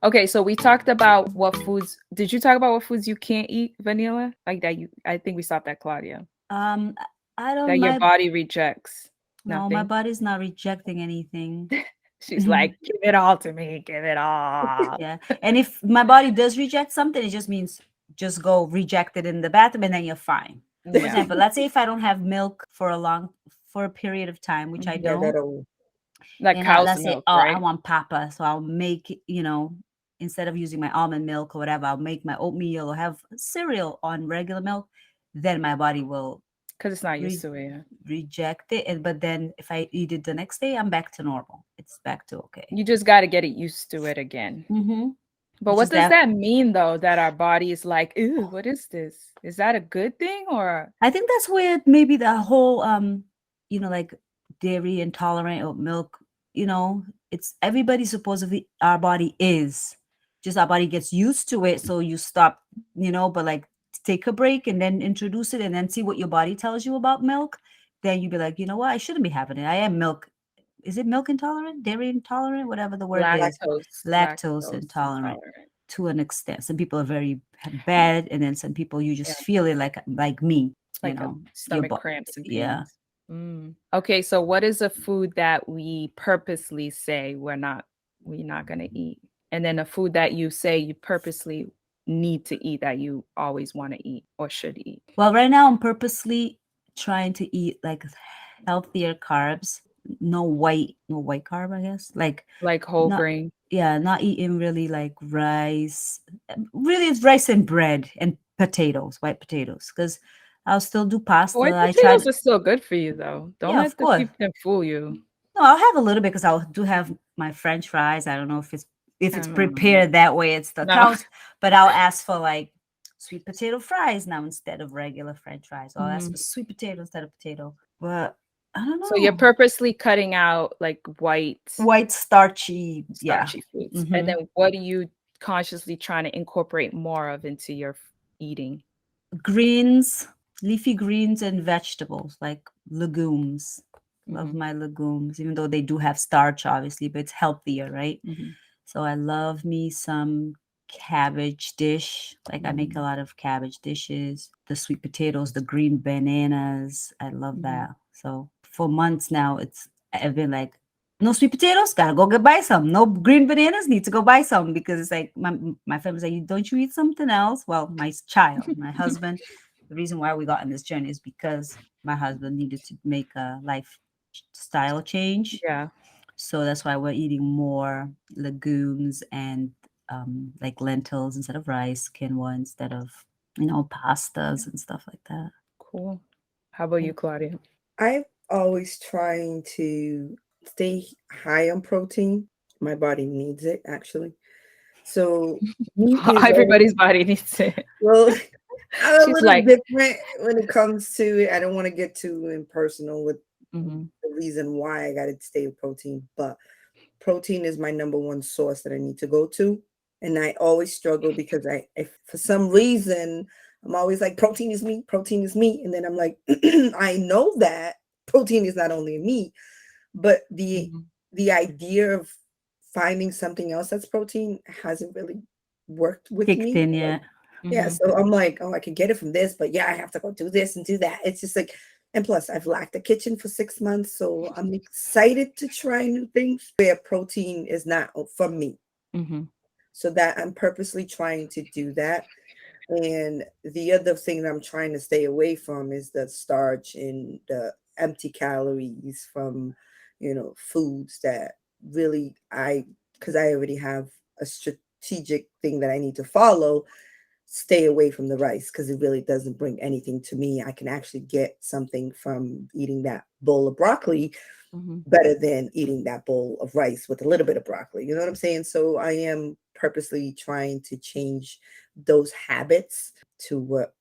Okay, so we talked about what foods. Did you talk about what foods you can't eat, vanilla? Like that you I think we stopped at Claudia. Um, I don't That your my body rejects. no, my Nothing. body's not rejecting anything. She's like, give it all to me, give it all. Yeah. And if my body does reject something, it just means just go reject it in the bathroom and then you're fine. For Yeah. example, let's say if I don't have milk for a period of time, which I Mhm. Yeah, don't, that'll. Like and cow's let's say, milk, oh, I right? want papa, so I'll make, instead of using my almond milk or whatever, I'll make my oatmeal or have cereal on regular milk, then my body will Because it's not used re- to it. Yeah. reject it. But then if I eat it the next day, I'm back to normal. It's back to okay. You just got to get it used to it again. Mm-hmm. But Which what is does that that mean though? That our body is like, ooh, what is this? Is that a good thing or I think that's where maybe the whole like dairy intolerant or milk, it's everybody supposedly our body is. Just our body gets used to it. So you stop, but like take a break and then introduce it and then see what your body tells you about milk. Then you'd be like, you know what, I shouldn't be having it. I am milk is it milk intolerant, dairy intolerant, whatever the word is, lactose Lactose intolerant intolerant. to an extent. Some people are very bad, and then some people you Yeah, just feel it like me, you like a know, your stomach body. cramps and Yeah. pains. Okay, so what is a food that we purposely say we're not gonna eat? And then a food that you say you purposely need to eat that you always want to eat or should eat. Well, right now I'm purposely trying to eat like healthier carbs, no white carb, I guess. Like Like whole not grain. yeah, not eating really like rice. Really it's rice and bread and potatoes, white potatoes. Because I'll still do pasta. White I potatoes tried are still good for you though. Don't yeah, let of the course. people fool you. No, I'll have a little bit because I'll do have my French fries. I don't know if it's Um, prepared that way, it still no. counts. But I'll ask for like sweet potato fries now instead of regular French fries. Or I'll ask Mhm. for sweet potato instead of potato. But I don't So you're know. purposely cutting out like white White starchy, yeah. starchy foods. And Hmm. then what are you consciously trying to incorporate more of into your eating? Greens, leafy greens and vegetables like legumes. Love Mhm, my legumes, even though they do have starch, obviously, but it's healthier, right? mhm, So I love me some cabbage dish. Like I make a mhm, lot of cabbage dishes, the sweet potatoes, the green bananas. I love mhm. that. So for months now, I've been like, no sweet potatoes, gotta go get buy some. No green bananas, need to go buy some because it's like my family's like, don't you eat something else? Well, my husband. The reason why we got on this journey is because my husband needed to make a lifestyle change, Yeah, so that's why we're eating more legumes and like lentils instead of rice, quinoa instead of, pastas and stuff like that. cool. How about Yeah. you, Claudia? I'm always trying to stay high on protein. My body needs it actually. So meat is always Everybody's body needs it. well. I'm a She's little like, different when it comes to it. I don't want to get too impersonal with mhm, the reason why I got to stay with protein, but protein is my number one source that I need to go to. And I always struggle because if for some reason, I'm always like, protein is meat, protein is meat. And then I'm like, I know that protein is not only meat, but mhm, the idea of finding something else that's protein hasn't really worked with Kicked me. in yet. Yeah, mhm, so I'm like, oh, I could get it from this, but yeah, I have to go do this and do that. It's just like, and plus, I've lacked a kitchen for 6 months, so I'm excited to try new things where protein is not for me. mhm, So that I'm purposely trying to do that. And the other thing that I'm trying to stay away from is the starch and the empty calories from, foods that really because I already have a strategic thing that I need to follow, stay away from the rice because it really doesn't bring anything to me. I can actually get something from eating that bowl of broccoli mhm. better than eating that bowl of rice with a little bit of broccoli. You know what I'm saying? So I am purposely trying to change those habits to what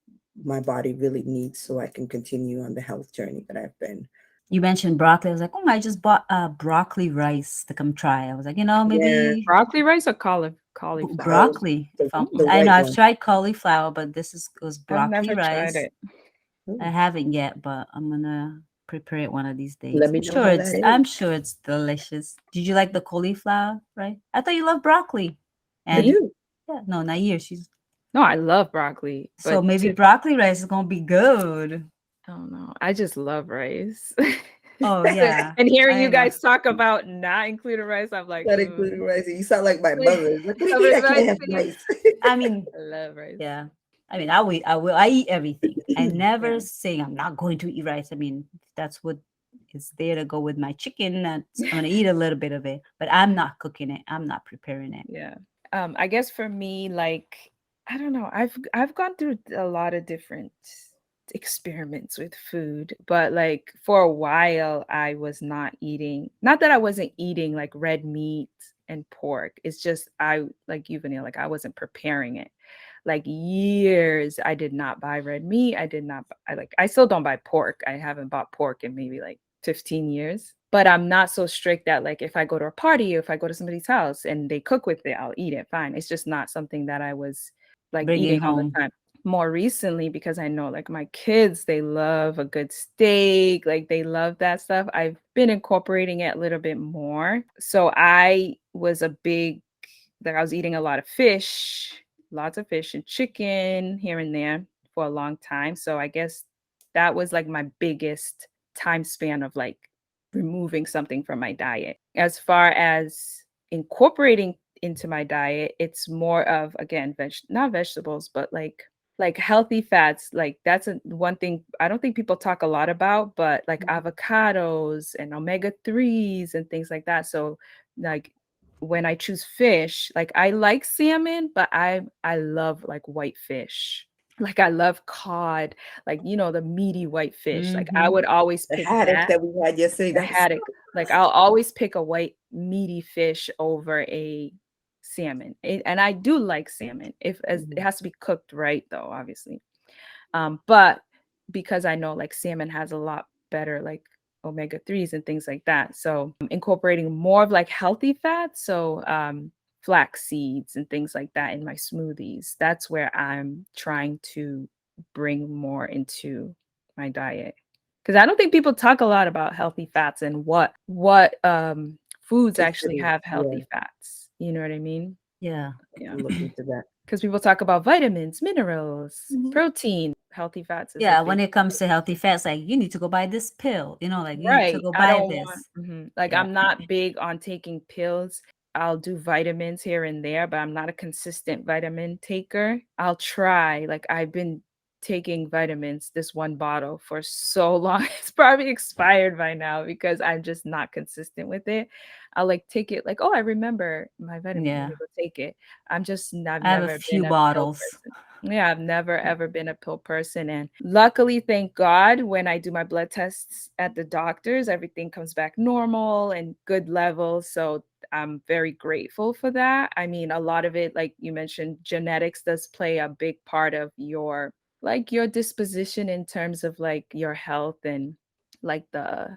my body really needs so I can continue on the health journey that I've been. You mentioned broccoli. I was like, oh, I just bought broccoli rice to come try. I was like, Yeah. maybe Broccoli rice or cauliflower? Oh, broccoli. the I know white I've one. tried cauliflower, but was I've broccoli never tried rice. it. I Ooh, haven't yet, but I'm gonna prepare it one of these let days. me know how that I'm is. sure it's delicious. Did you like the cauliflower, right? I thought you loved broccoli. I And do. yeah, no, not you. She's No, I love broccoli, so but maybe broccoli rice is gonna be good. I don't know. I just love rice. Oh yeah, And hearing I you know. guys talk about not including rice, I'm like, Not including rice. You sound like my Like, mother. Like, what do you I'm mean I can't have inviting rice? I mean, I love rice. yeah. I mean, I eat everything. I Yeah. never say I'm not going to eat rice. I mean, if that's what is there to go with my chicken. That's I'm gonna eat a little bit of it, but I'm not cooking it. I'm not preparing it. Yeah. I guess for me, like, I don't know. I've gone through a lot of different experiments with food, but like for a while I was not eating, not that I wasn't eating like red meat and pork. It's just I like you, Vanilla, like I wasn't preparing it. Like years I did not buy red meat. I did not I still don't buy pork. I haven't bought pork in maybe like 15 years. But I'm not so strict that like if I go to a party or if I go to somebody's house and they cook with it, I'll eat it. Fine. It's just not something that I was like Bring it eating all the home. time. more recently, because I know like my kids, they love a good steak, like they love that stuff. I've been incorporating it a little bit more. So I was a big, like I was eating a lot of fish, lots of fish and chicken here and there for a long time. So I guess that was like my biggest time span of like removing something from my diet. As far as incorporating into my diet, it's more of, again, not vegetables, but like healthy fats. Like that's one thing I don't think people talk a lot about, but like avocados and omega-3s and things like that. So like when I choose fish, like I like salmon, but I love like white fish. Like I love cod, like the meaty white fish. Like I would always The pick haddock that. that we had yesterday, The that was haddock. Like I'll always pick a white meaty fish over a salmon. And I do like salmon. If as it has to be cooked right though, obviously. But because I know like salmon has a lot better like omega-3s and things like that. So incorporating more of like healthy fats. So flax seeds and things like that in my smoothies. That's where I'm trying to bring more into my diet. Because I don't think people talk a lot about healthy fats and what foods actually considered. have Yeah, healthy fats. You know what I mean? Yeah. Yeah. look into that. Because people talk about vitamins, minerals, Mhm. protein. Healthy fats is a Yeah, big when it comes to healthy fats, like you need to go buy this pill, like you need to right. go I buy don't want this. like Yeah. I'm not big on taking pills. I'll do vitamins here and there, but I'm not a consistent vitamin taker. I'll try. Like I've been taking vitamins, this one bottle for so long. It's probably expired by now because I'm just not consistent with it. I'll like take it like, oh, I remember my vitamin. Let Yeah. me go take it. I've I have a never few been a pill bottles. person. Yeah, I've never ever been a pill person. And luckily, thank God, when I do my blood tests at the doctors, everything comes back normal and good levels. So I'm very grateful for that. I mean, a lot of it, like you mentioned, genetics does play a big part of your disposition in terms of like your health and like the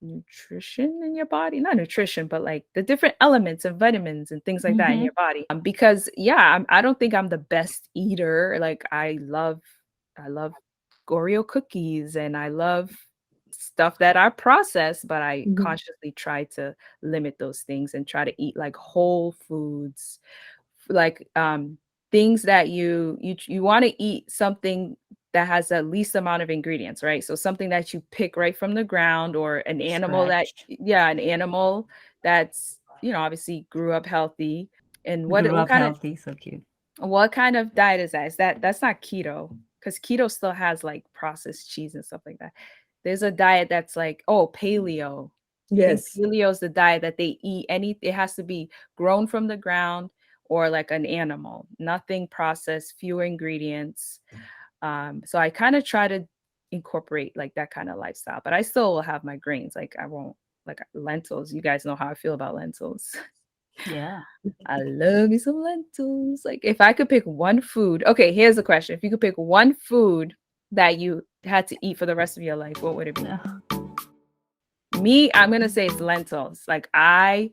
nutrition in your body, not nutrition, but like the different elements of vitamins and things like that in Mm-hmm. your body. Because yeah, I don't think I'm the best eater. Like I love Oreo cookies and I love stuff that are processed, but I Mhm. consciously try to limit those things and try to eat like whole foods, like things that you want to eat something that has the least amount of ingredients, right? So something that you pick right from the ground, or an animal that, Scratch. yeah, an animal that's obviously grew up healthy. And what Grew what up kind of healthy. So cute. what kind of diet is that? That's not keto, because keto still has like processed cheese and stuff like that. There's a diet that's like, oh, paleo. I think Yes. paleo is the diet that they eat it has to be grown from the ground or like an animal, nothing processed, fewer ingredients. So I kind of try to incorporate like that kind of lifestyle, but I still will have my grains. Like I won't, like lentils. You guys know how I feel about lentils. Yeah. I love me some lentils. Like if I could pick one food, okay, here's the question. If you could pick one food that you had to eat for the rest of your life, what would it be? Yeah. Me, I'm gonna say it's lentils. Like I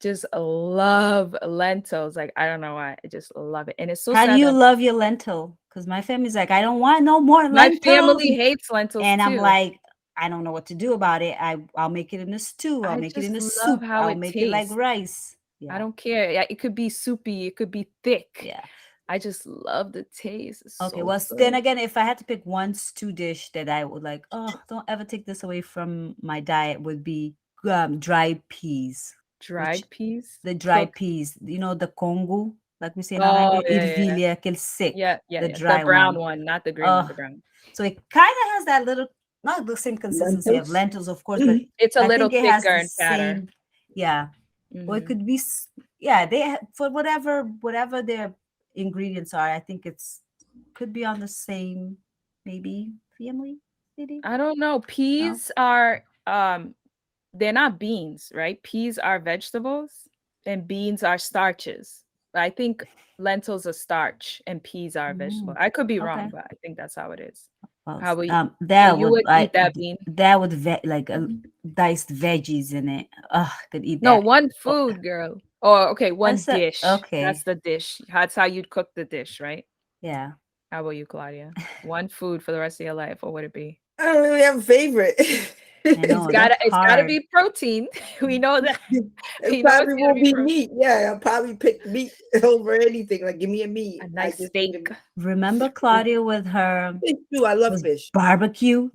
just love lentils. Like I don't know why. I just love it. And it's so How do sad you that love your lentil? Because my family's like, I don't want no more my lentils. family hates lentils And I'm too. like, I don't know what to do about it. I'll make it in a stew. I'll I make it in just a love soup. how I'll it make it like tastes. rice. I Yeah. don't care. Yeah, it could be soupy, it could be thick. Yeah. I just love the taste. It's Okay. so Well, then good. again, if I had to pick one stew dish that I would like, oh, don't ever take this away from my diet, would be dried peas, which Dried peas, the dried cooked. peas, the Congo, like we say in our Oh language, yeah, yeah, yeah. ervilha, aquele sick, Yeah, yeah, the yeah. The dry brown one. one, not the green one, Oh, the brown. so it kind of has that little, not the same consistency of Lentils. lentils, of course, but It's a I little think it has thicker the and fatter. same, yeah. Or it Hmm. could be, yeah, for whatever their ingredients are, I think it's could be on the same, maybe family, maybe. I don't know. No. Peas are they're not beans, right? Peas are vegetables and beans are starches. I think lentils are starch and peas are vegetable. Mm, I could be wrong, okay. but I think that's how it is. Well, How would so that you would would eat that bean? like diced veggies in it. Could eat No, that. one Oh, food, girl. Or okay, I one said dish. That's okay. the dish. That's how you'd cook the dish, right? Yeah. How about you, Claudia? One food for the rest of your life, what would it be? I don't really have a favorite. I know that's It's gotta hard. be protein. We know that. It We know probably it's gonna will be be protein. meat. Yeah, I'll probably pick meat over anything. Like, give me a meat. A I nice just need a steak. Remember Claudia with her fish too. I love was fish. barbecue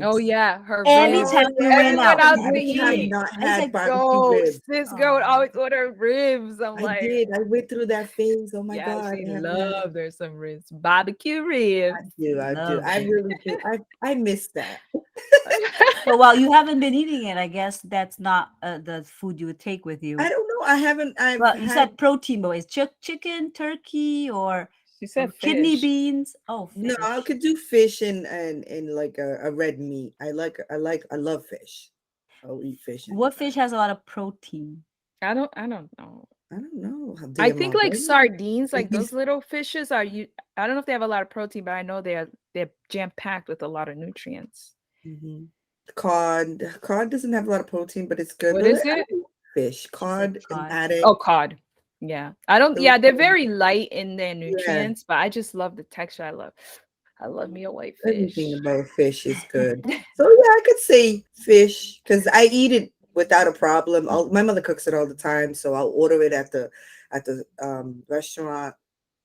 Oh ribs. yeah, her ribs. Oh Anytime we went yeah, Everyone out, oh, out we to I have became. eat. not I was had like, barbecue Go, ribs. Cisco would oh, always order ribs. I'm I like, did. I went through that phase. Oh my yeah, god, she I haven't had it. loved her some ribs. Barbecue I ribs. do. I do. love I it. really do. I miss that. So while you haven't been eating it, I guess that's not the food you would take with I you. don't know. I haven't. I've Well, you had said protein, but it's chicken, turkey, or She said kidney fish. beans. Oh, no. I fish. could do fish and like a red meat. I love fish. I'll eat fish What anytime. fish has a lot of protein? I don't know. I don't know how I they think like marine. sardines, like those These little fishes are you I don't know if they have a lot of protein, but I know they're jam-packed with a lot of nutrients. mhm. Cod doesn't have a lot of protein, but it's good. What But is I it? don't fish, She said cod and cod. Oh, haddock. cod. Yeah. I don't Those yeah, they're things. very light in their Yeah, nutrients, but I just love the texture. I love me a white everything fish. about fish is good. So yeah, I could say fish because I eat it without a problem. My mother cooks it all the time, so I'll order it at the restaurant.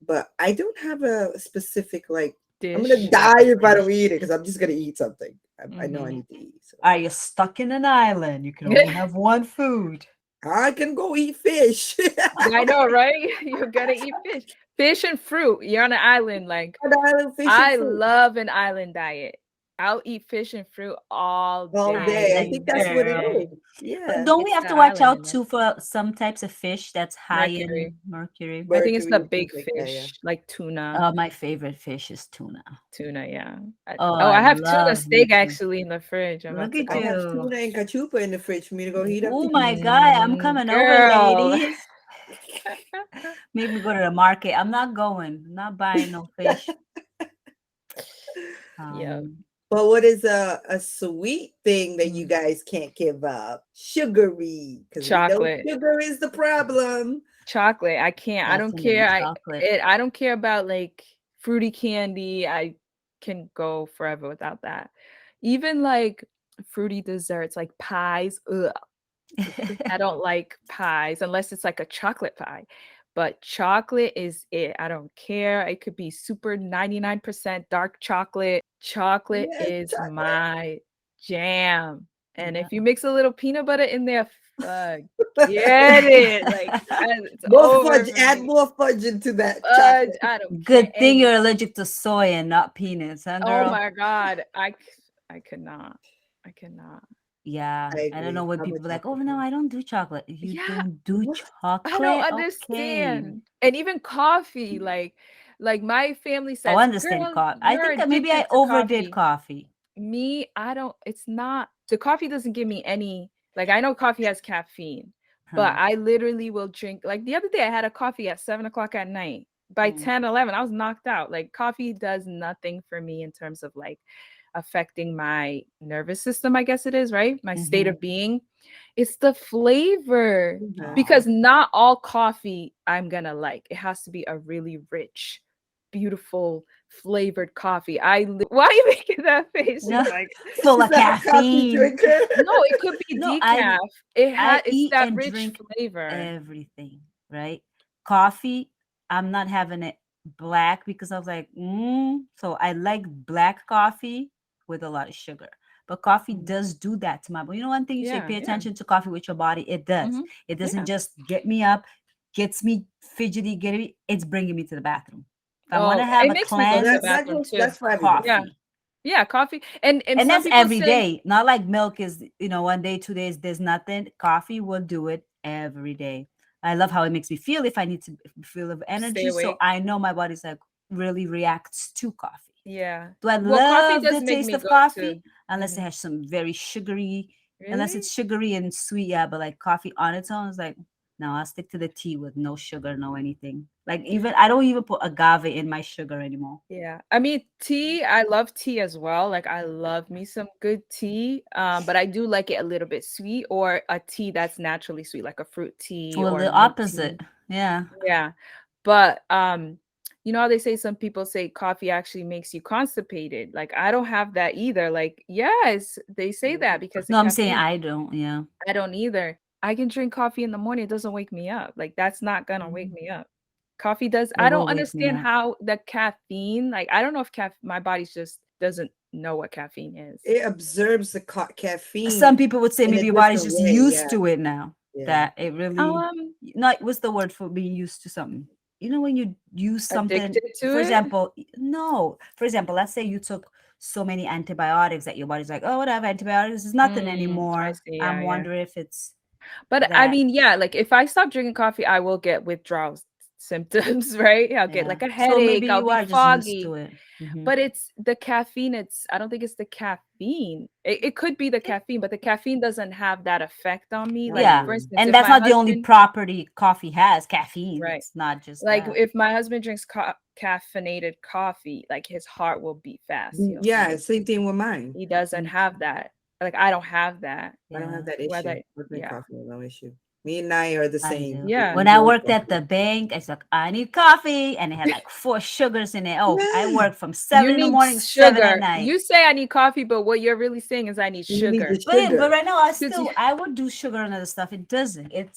But I don't have a specific like. I'm gonna Dish. Like die a if I don't dish. eat it because I'm just gonna eat something. I know I Mhm. need to eat. So Are you stuck in an island? You can only have one food. I can go eat fish. I know, right? You're gonna eat fish. Fish and fruit. You're on an island. Like, An island fish and I fruit love an island diet. I'll eat fish and fruit all all day. I day. Island think that's what it girl. is. But Yeah, don't we It's have to that watch island out in us. too for some types of fish that's high Mercury. in mercury? I think it's mercury the and things big like that. Yeah. fish, like tuna. My favorite fish is tuna. Tuna, yeah. Oh, Oh, I I have tuna love me steak too. actually in the fridge. I'm about Look to at I go. have you. tuna and cachupa in the fridge for me to go heat up Oh to my eat. God, I'm coming over, Girl. ladies. Make me go to the market. I'm not going. I'm not buying no fish. Yeah. Um, But what is a sweet thing that you mm, guys can't give up? Sugary, because we know Chocolate. sugar is the problem. Chocolate. I can't. I don't definitely care. chocolate. I don't care about like fruity candy. I can go forever without that. Even like fruity desserts like pies. Ugh. I don't like pies unless it's like a chocolate pie. But chocolate is it. I don't care. It could be super 99% dark chocolate. Chocolate Yes, is chocolate. my jam. And Yeah. if you mix a little peanut butter in there, forget it. Like it's More over fudge. for Add me. more fudge into that Fudge, chocolate. I don't care Good thing you're anything. allergic to soy and not peanuts, huh, Oh girl? my God. I could not. I cannot. Yeah. I I don't know agree. when I'm a people are like, oh chocolate no, person. I don't do chocolate. You Yeah. don't do What? I don't chocolate? Okay. understand. And even coffee, like my family Oh, I says, understand "Girl, coffee. I you're think that maybe I addicted to overdid coffee." coffee. Me, I don't it's not the coffee doesn't give me any like I know coffee has caffeine, but Huh. I literally will drink like the other day I had a coffee at 7 o'clock at night. By Mm, 10, 11, I was knocked out. Like coffee does nothing for me in terms of like affecting my nervous system, I guess it is, right? My state mm-hmm. of being. It's the flavor Mhm. Oh. because not all coffee I'm gonna like. It has to be a really rich, beautiful, flavored coffee. Why are you making that face? No, She's like, full She's of not a coffee caffeine. drinker. no, it could be No, decaf. I It's eat that and rich drink flavor. everything, right? Coffee, I'm not having it black because I was like, so I like black coffee with a lot of sugar. But coffee Mhm. does do that to my body. You know, one thing you say, Yeah, pay yeah. attention to coffee with your body. It does. Hmm. It doesn't Yeah. just get me up, gets me fidgety, get me. It's bringing me to the bathroom. If I want Oh, to have it a makes me go to the That cleanse, bathroom goes. too. That's for everybody. Yeah. coffee. Yeah, coffee. And And some that's people every say, day. Not like milk is, 1 day, 2 days, there's nothing. Coffee will do it every day. I love how it makes me feel if I need to feel of stay energy. So awake. I know my body's like really reacts to coffee. Yeah. Do I Well, coffee love does the make taste me of go coffee? to. Unless it Mhm. has some very sugary, unless Really? it's sugary and sweet, yeah, but like coffee on its own is like, no, I'll stick to the tea with no sugar, no anything. Like even I don't even put agave in my sugar anymore. Yeah. I mean, tea, I love tea as well. Like I love me some good tea. But I do like it a little bit sweet or a tea that's naturally sweet, like a fruit tea Well, or the mint tea. opposite. Yeah. Yeah. But you know how they say some people say coffee actually makes you constipated. Like I don't have that either. Like, yes, they say that because the No, I'm saying caffeine. I don't. Yeah. I don't either. I can drink coffee in the morning. It doesn't wake me up. Like that's not gonna wake me up. Coffee does. It I don't will wake me understand up. how the caffeine. Like I don't know if my body just doesn't know what caffeine is. It absorbs the Some caffeine people would say in a maybe your body's different just way. used Yeah, to it now. yeah. That it really Um, not what's the word for being used to something? You know when you use something, addicted to for it. example, no. For example, let's say you took so many antibiotics that your body's like, oh, whatever, antibiotics is nothing I anymore. see. I'm Yeah, yeah. wondering if it's But I that. mean, yeah, like if I stop drinking coffee, I will get withdrawal symptoms, right? I'll get Yeah. like a So maybe headache, I'll you be are just used foggy. to it. Mhm. But it's the caffeine. I don't think it's the caffeine. It could be the caffeine, but the caffeine doesn't have that effect on me. Like, Yeah. for Mm. instance, And if that's my not the only husband, property coffee has, caffeine. right, It's not just like that. if my husband drinks caffeinated coffee, like his heart will beat fast. Yeah, same thing with mine. He doesn't Me have too. that. Like, I don't have that. I don't Yeah. have that issue. Whether, With yeah, coffee, no issue. Me and I are the I same. do. We yeah. When I enjoy worked at the coffee. bank, I was like, I need coffee. And it had like 4 sugars in it. Oh, I Yeah, worked from You 7 in the need morning, 7 at sugar. night. You say I need coffee, but what you're really saying is I need you need the sugar. But sugar. right now, Because you, I would do sugar and other stuff. It doesn't. It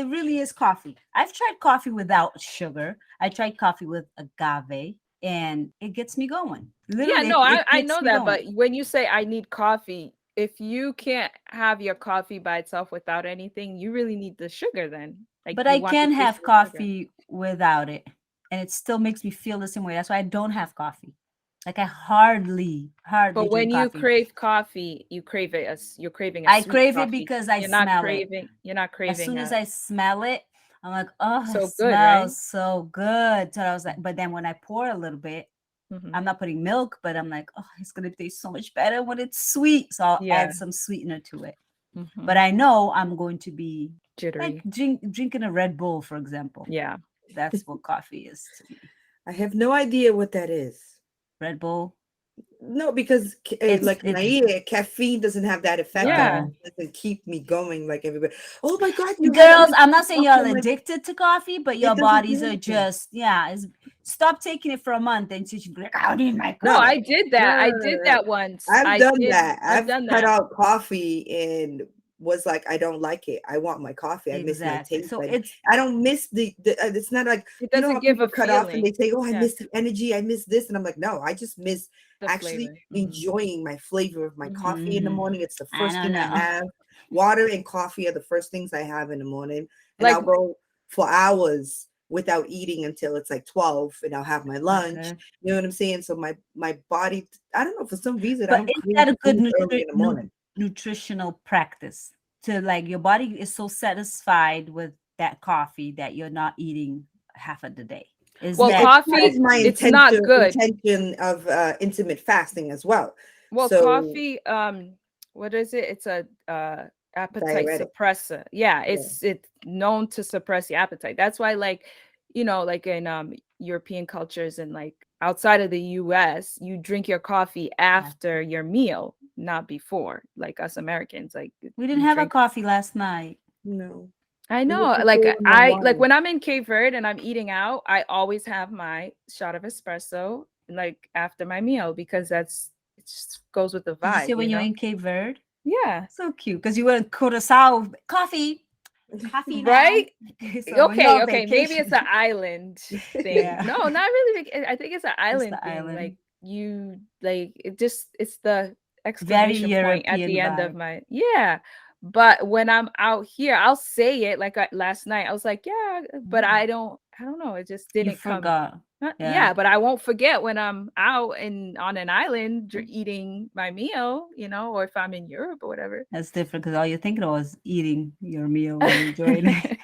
really is coffee. I've tried coffee without sugar. I tried coffee with agave, and it gets me going. yeah, Literally, no, it I gets know me that, going. but when you say I need coffee, if you can't have your coffee by itself without anything, you really need the sugar then. Like But you I want the can taste have of the sugar. coffee without it, and it still makes me feel the same way. That's why I don't have coffee. Like I hardly But when drink you coffee. crave coffee, you crave it as you're craving a I sweet crave it coffee. because I smell it. You're not As craving soon as a I smell it, I'm like, oh, it so good, right? smells so good. So I was like, but then when I pour a little bit, Hmm. I'm not putting milk, but I'm like, oh, it's gonna taste so much better when it's sweet. So I'll Yeah. add some sweetener to it. Hmm. But I know I'm going to be like Jittery. drinking a Red Bull, for example. Yeah. That's what coffee is to me. I have no idea what that is. Red Bull. No, because like when I It's eat it, caffeine doesn't have that effect on Yeah. me. It doesn't keep me going like everybody. Oh my God, you had girls, ice I'm not saying coffee. you're I'm like, addicted to coffee, but your it doesn't do bodies are anything. just stop taking it for a month and you should be like, I need my No, No, coffee. I did no, that. no, I no, did no, no. that once. I've done that. I've I've done cut that. out coffee and was like, I don't like it. I want my coffee. I miss my Exactly. taste. So it's I don't miss the it's not like, It you know doesn't how give people a cut off and they feeling. say, oh, I Yeah. miss the energy. I miss this. And I'm like, no, I just miss The actually flavor. enjoying my flavor of my coffee in the Mhm. morning. It's the I first don't thing I know. have. Water and coffee are the first things I have in the morning. And Like, I'll go for hours without eating until it's like 12 and I'll have my lunch. Okay. You know what I'm saying? So my body, I don't know, for some reason I But don't is crave that a good food early in the morning. nutritional practice to like your body is so satisfied with that coffee that you're not eating half of the day? Is well, Yeah, that it's part coffee, of my it's not good. intention of intermittent fasting as well. Well, So coffee, what is it? It's a appetite diuretic. suppressor. Yeah, Yeah. it's known to suppress the appetite. That's why, like, like in European cultures and like outside of the US, you drink your coffee after your meal, not before. Like us Americans, like we didn't we have a drink. coffee last night? No. I It was know, like before my I like wine. when I'm in Cape Verde and I'm eating out, I always have my shot of espresso like after my meal because it just goes with the Did you say vibe, when you're in Cape Verde? Yeah. So cute because you were in Curacao. Coffee now. Right? So when you're on Okay. Maybe vacation, it's an island thing. yeah, No, not really. I think it's an it's island the thing. Like island. it's the Very exclamation point at European the end of vibe. my, yeah. But when I'm out here, I'll say it like last night. I was like, yeah, but I don't know. It just You didn't come. forgot. Yeah, Yeah, but I won't forget when I'm out and on an island eating my meal, or if I'm in Europe or whatever. that's different because all you're thinking of is eating your meal and enjoying it.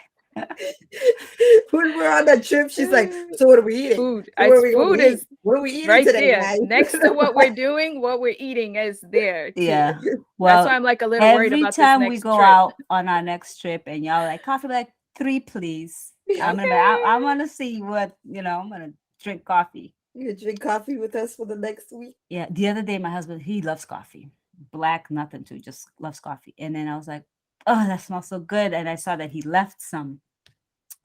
When we're on that trip, she's like, so what are we eating? Food. So what are we going Food to eat? is What are we eating right today, there guys? next to what we're doing. What we're eating is there too. Yeah. That's Well, why I'm like a little worried every about this time we next go trip. out on our next trip and y'all like coffee, like 3, please. I'm gonna be, Okay. I want to see what, I'm gonna drink coffee. You gonna drink coffee with us for the next week? Yeah. The other day, my husband, he loves coffee. Black, nothing too, just loves coffee. And then I was like, oh, that smells so good. And I saw that he left some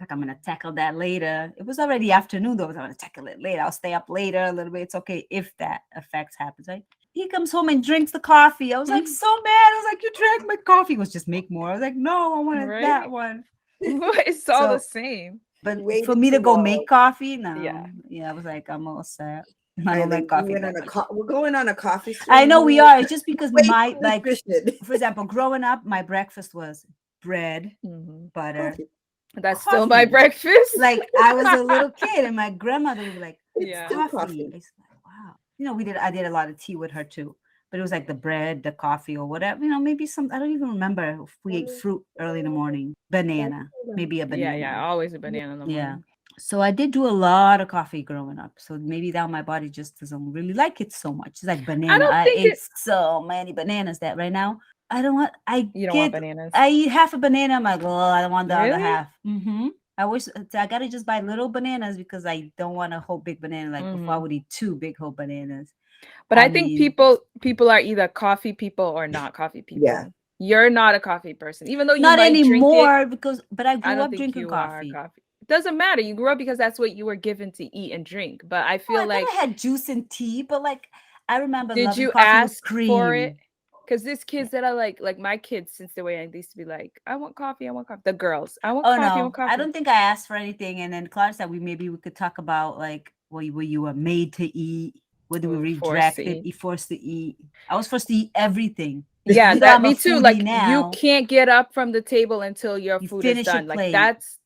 Like, I'm gonna tackle that later. It was already afternoon though. I was gonna tackle it later. I'll stay up later a little bit. It's okay if that effect happens. Right? He comes home and drinks the coffee. I was like so mad. I was like, you drank my coffee. It was just make more. I was like, no, I wanted that Right? one. It's all the So, same. but You for waited me to too go long. make coffee, no. Yeah. Yeah, I was like, I'm all set. I don't And like then we coffee went that on a much. we're going on a coffee I streak. know we are. It's just because Wait my for like, nutrition. for example, growing up, my breakfast was bread, Hmm. butter, Coffee. That's still my coffee. breakfast. Like I was a little kid, and my grandmother would be like, It's Yeah. still coffee. coffee. I was like, wow. I did a lot of tea with her too. But it was like the bread, the coffee, or whatever. Maybe some. I don't even remember if we ate fruit early in the morning. Banana, maybe a Yeah, yeah. banana. Always a banana in the Yeah. morning. So I did do a lot of coffee growing up. So maybe now my body just doesn't really like it so much. It's like I banana. don't I think ate it. so many bananas that right now I don't want. I You don't want get. bananas. I eat half a banana. I'm like, oh, I don't want the other Really? half. I wish I gotta just buy little bananas because I don't want a whole big banana. Like before, I Hmm. would eat two big whole bananas. But I I think mean, people are either coffee people or not coffee Yeah. people. You're not a coffee person, even though you not might drink it. anymore but I I grew don't up think drinking you are a coffee. coffee. It doesn't matter. You grew up because that's what you were given to eat and drink. But I Oh, feel I thought like, I had juice and tea, but like I remember did loving you coffee with ask for it? cream. Because these Yeah. kids that are like my kids, since they were young, they used to be like, I want coffee, I want coffee. The girls, I want Oh coffee, I no, want I coffee. don't think I asked for anything. And then Claude said we could talk about like where you were made to eat, whether we Ooh, were forced to redirected, eat. forced to eat. I was forced to eat everything. Yeah, Even though that I'm a me too. foodie Like you now, can't get up from the table until your you food is finish a done. Like plate.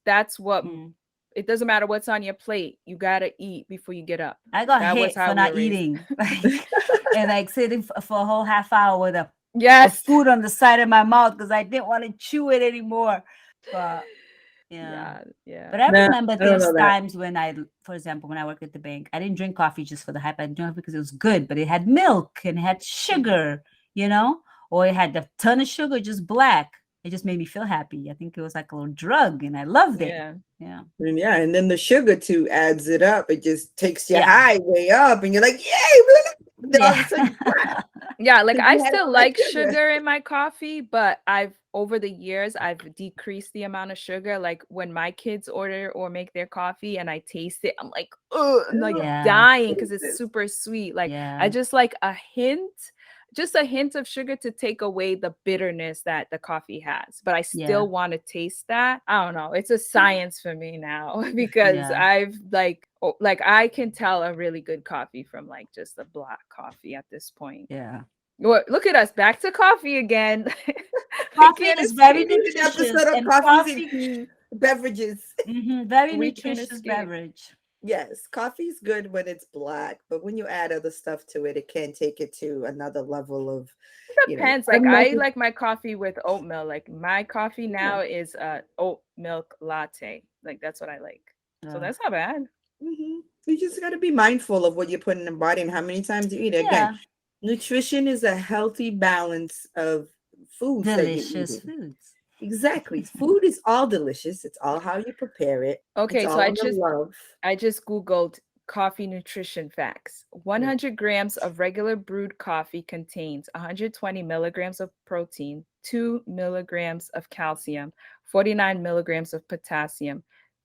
that's what Mm. it doesn't matter what's on your plate. You gotta eat before you get up. I got That was hit how for we not were raised. eating, like, and like sitting for a whole half hour with a Yes. food on the side of my mouth because I didn't want to chew it anymore. But yeah. Yeah, yeah. But I Nah, remember I don't there's know that. times when for example, when I worked at the bank, I didn't drink coffee just for the hype. I drank it because it was good, but it had milk and it had sugar, or it had a ton of sugar, just black. It just made me feel happy. I think it was like a little drug, and I loved it. Yeah. Yeah, And yeah, and then the sugar too adds it up. It just takes your yeah, high way up, and you're like, yay! Then all of a yeah, sudden, Yeah, like because I you had still all that like sugar. sugar in my coffee, but I've over the years I've decreased the amount of sugar. Like when my kids order or make their coffee and I taste it, I'm like, ugh, I'm like yeah, dying What because is it's this? super sweet. Like I yeah, just like just a hint of sugar to take away the bitterness that the coffee has. But I yeah, still want to taste that. I don't know. It's a science for me now because yeah, I've like I can tell a really good coffee from like just a black coffee at this point. yeah. Well, look at us back to coffee again. I Coffee can't is very escape. We did an nutritious, episode on and coffees and coffee, tea beverages. very We can't nutritious escape. beverage. Yes, coffee's good when it's black, but when you add other stuff to it, it can take it to another level of, Depends. Like I unnecessary. like my coffee with oat milk. Like my coffee Yeah. now is a oat milk latte. Like that's what I like. So Uh, that's not bad. You just got to be mindful of what you put in the body and how many times you eat it. Again, yeah, nutrition is a healthy balance of foods that you're delicious eating. foods. Exactly. Food is all delicious. It's all how you prepare it. It's Okay, so all in the love. I just Googled coffee nutrition facts. Yeah. 100 grams of regular brewed coffee contains 120 milligrams of protein, 2 milligrams of calcium, 49 milligrams of potassium,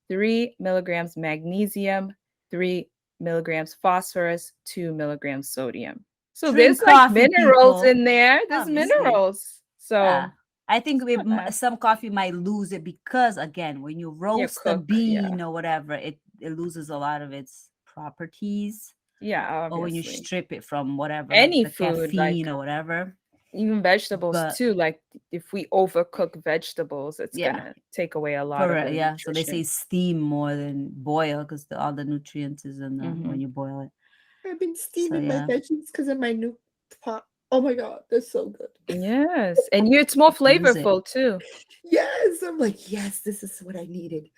3 milligrams magnesium, 3 milligrams phosphorus, 2 milligrams sodium. So Drink there's like coffee, minerals people. in there. There's Obviously, minerals. So yeah. I think it's not bad. some coffee might lose it because, again, when you You roast a cook. Yeah. bean or whatever, it loses a lot of its properties. Yeah, Or when you obviously. strip it from whatever, Any the food, caffeine like or whatever. even vegetables But too. Like if we overcook vegetables, it's yeah, gonna take away a lot of the yeah. So they say nutrition. steam more than boil because all the nutrients is in the when Hmm. you boil it. I've been So steaming my yeah, veggies because of my new pot. Oh my God, they're so good. Yes, and it's more lose it. flavorful too. Yes, I'm like, yes, this is what I needed.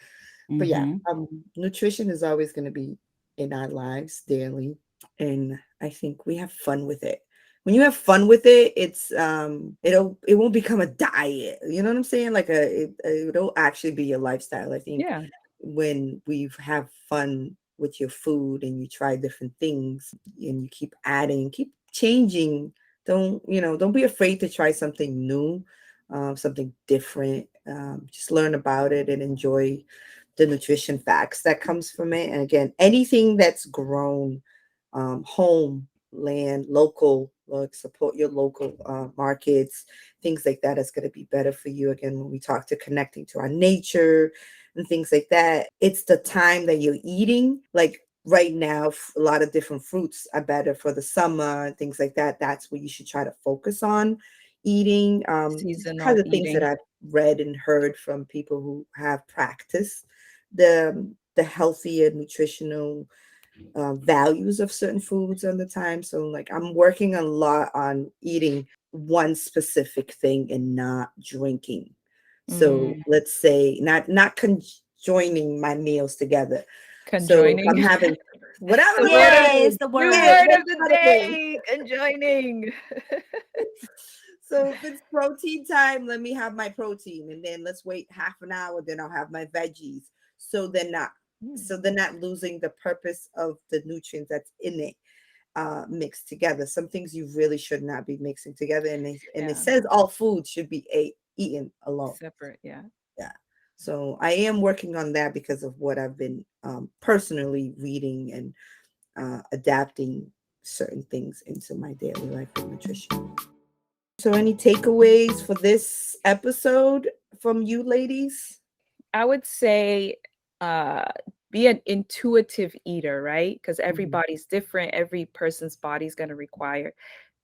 But yeah, Mm-hmm. nutrition is always going to be in our lives daily, and I think we have fun with it. When you have fun with it, it won't become a diet. You know what I'm saying? Like it'll actually be a lifestyle. I think Yeah, when we have fun with your food and you try different things and you keep adding, keep changing. Don't be afraid to try something new, something different. Just learn about it and enjoy the nutrition facts that comes from it. And again, anything that's grown, home, land, local, like support your local markets, things like that is going to be better for you. Again, when we talk to connecting to our nature and things like that, it's the time that you're eating. Like right now, a lot of different fruits are better for the summer and things like that. That's what you should try to focus on eating. Just kind Seasonal of things that eating. I've read and heard from people who have practiced the healthier nutritional values of certain foods on the time. So like I'm working a lot on eating one specific thing and not drinking. So Mm, let's say not conjoining my meals together. So if I'm conjoining. having whatever The the word word of Yay, is, it's the new yeah, word. word of make the fun of me. day, conjoining. So if it's protein time, let me have my protein, and then let's wait half an hour. Then I'll have my veggies. So they're not losing the purpose of the nutrients that's in it mixed together. Some things you really should not be mixing together, and it Yeah, says all food should be eaten alone. separate. Yeah. Yeah. So I am working on that because of what I've been personally reading and adapting certain things into my daily life with nutrition. So, any takeaways for this episode from you ladies? I would say uh be an intuitive eater, right? Because Mhm. everybody's different. Every person's body's going to require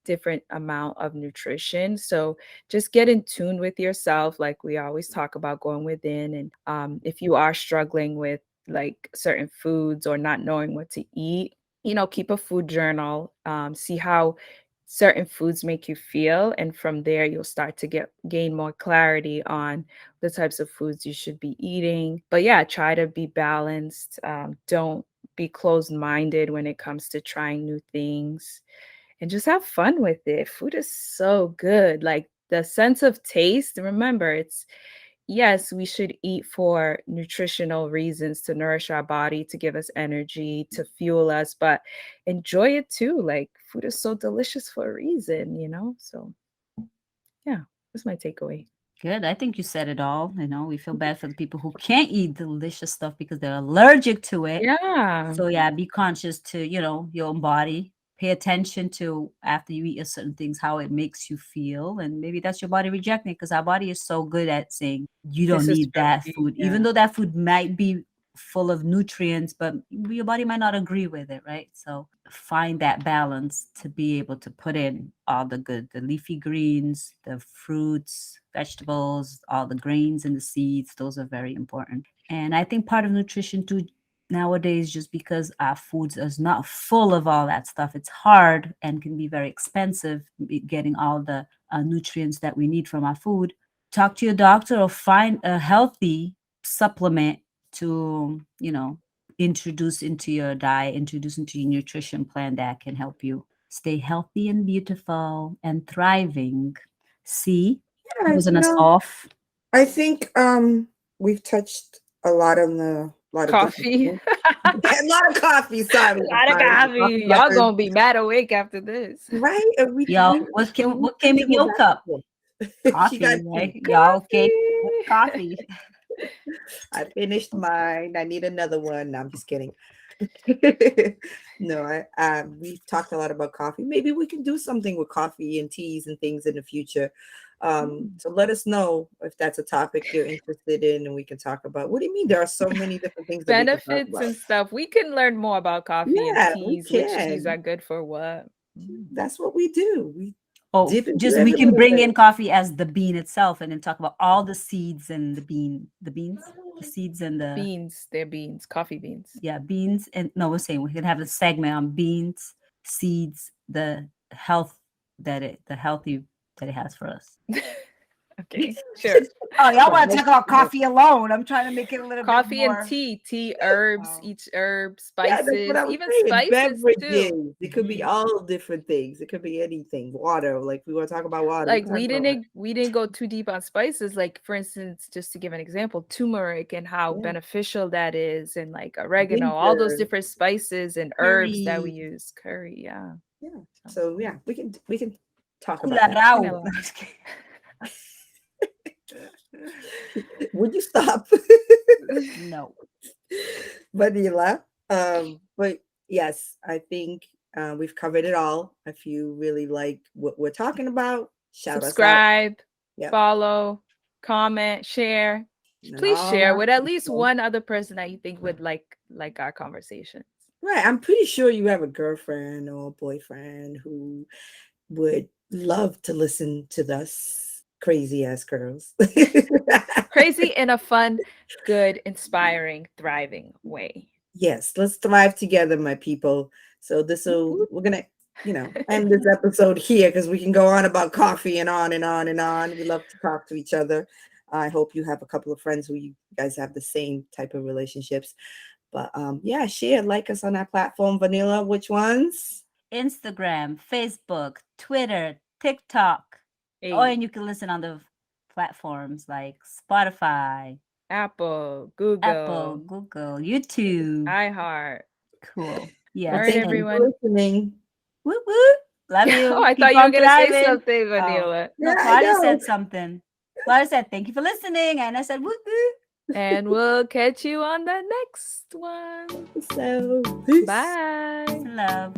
different amount of nutrition. So just get in tune with yourself, like we always talk about going within. And if you are struggling with like certain foods or not knowing what to eat, keep a food journal, see how certain foods make you feel, and from there you'll start to gain more clarity on the types of foods you should be eating. But yeah, try to be balanced. Don't be closed minded when it comes to trying new things, and just have fun with it. Food is so good. Like the sense of taste, remember, yes, we should eat for nutritional reasons to nourish our body, to give us energy, to fuel us, but enjoy it too. Like food is so delicious for a reason? So, yeah, that's my takeaway. Good. I think you said it all. We feel bad for the people who can't eat delicious stuff because they're allergic to it. Yeah, So yeah, be conscious to, your own body. Pay attention to after you eat a certain things, how it makes you feel. And maybe that's your body rejecting because our body is so good at saying you don't this is need for that me. food, Yeah, even though that food might be full of nutrients, but your body might not agree with it, right? So find that balance to be able to put in all the leafy greens, the fruits, vegetables, all the grains and the seeds. Those are very important. And I think part of nutrition too nowadays, just because our foods is not full of all that stuff, it's hard and can be very expensive getting all the nutrients that we need from our food. Talk to your doctor or find a healthy supplement to introduce into your diet, introduce into your nutrition plan that can help you stay healthy and beautiful and thriving. See, Yeah, closing us off. I think we've touched a lot of different coffee. things. A lot of coffee. A Sorry, lot of the coffee coffee. Y'all lovers. gonna be mad awake after this. Right? And Y'all, we what tend came to in go your back and cup? forth. She got Coffee, right? tea. Y'all came with Coffee. coffee. I finished mine. I need another one. No, I'm just kidding. No, we've talked a lot about coffee. Maybe we can do something with coffee and teas and things in the future. Mm. So let us know if that's a topic you're interested in, and we can talk about. What do you mean? There are so many different things that we can talk Benefits about. and stuff. We can learn more about coffee and Yeah, we teas, which teas are can. good for what. Mm. That's what we do. We Oh, dip into just we every can little bring bit. in coffee as the bean itself and then talk about all the seeds and the beans, the seeds and the Beans, they're beans, coffee beans. yeah, beans. And no, we're saying we can have a segment on beans, seeds, the healthy that it has for us. Okay, sure. Oh, y'all want to Right. talk about coffee alone? I'm trying to make it a little bit Coffee and more. tea, herbs, Oh. each herb, Yeah, that's what spices, I was even saying. spices Beverages. too. It could be Mhm. all different things. It could be anything. Water. Like we want to talk about water. We Like can talk about water. we didn't go too deep on spices. Like for instance, just to give an example, turmeric and how Yeah. beneficial that is, and like oregano, all those Ginger. different spices and herbs that we Curry, use. Curry, yeah. Yeah. So So yeah, we can talk about that. kularao. can elaborate. Would you stop? No. Vanilla. But yes, I think we've covered it all. If you really like what we're talking about, shout us out. Subscribe, Yep. follow, comment, share. And Please all share that with at good least stuff. one other person that you think would like our conversations. Right. I'm pretty sure you have a girlfriend or boyfriend who would love to listen to us crazy ass girls. Crazy in a fun, good, inspiring, thriving way. Yes, let's thrive together, my people. So we're gonna, end this episode here because we can go on about coffee and on and on and on. We love to talk to each other. I hope you have a couple of friends who you guys have the same type of relationships. But yeah, share, like us on that platform. Vanilla, which ones? Instagram, Facebook, Twitter, TikTok. Oh, Hey, and you can listen on the platforms like Spotify, Apple, Apple, Google, Google, YouTube. iHeart. Cool. And Yes. All right, thank you And for everyone. listening. woo woo. Love Oh, you. I Keep thought you were on gonna say thriving. something, Oh, Vanilla. Yeah, no, I Claudia know. said something. Claudia said, thank you for listening. And I said, woo woo. And we'll catch you on the next one. So peace. Peace Bye. and love.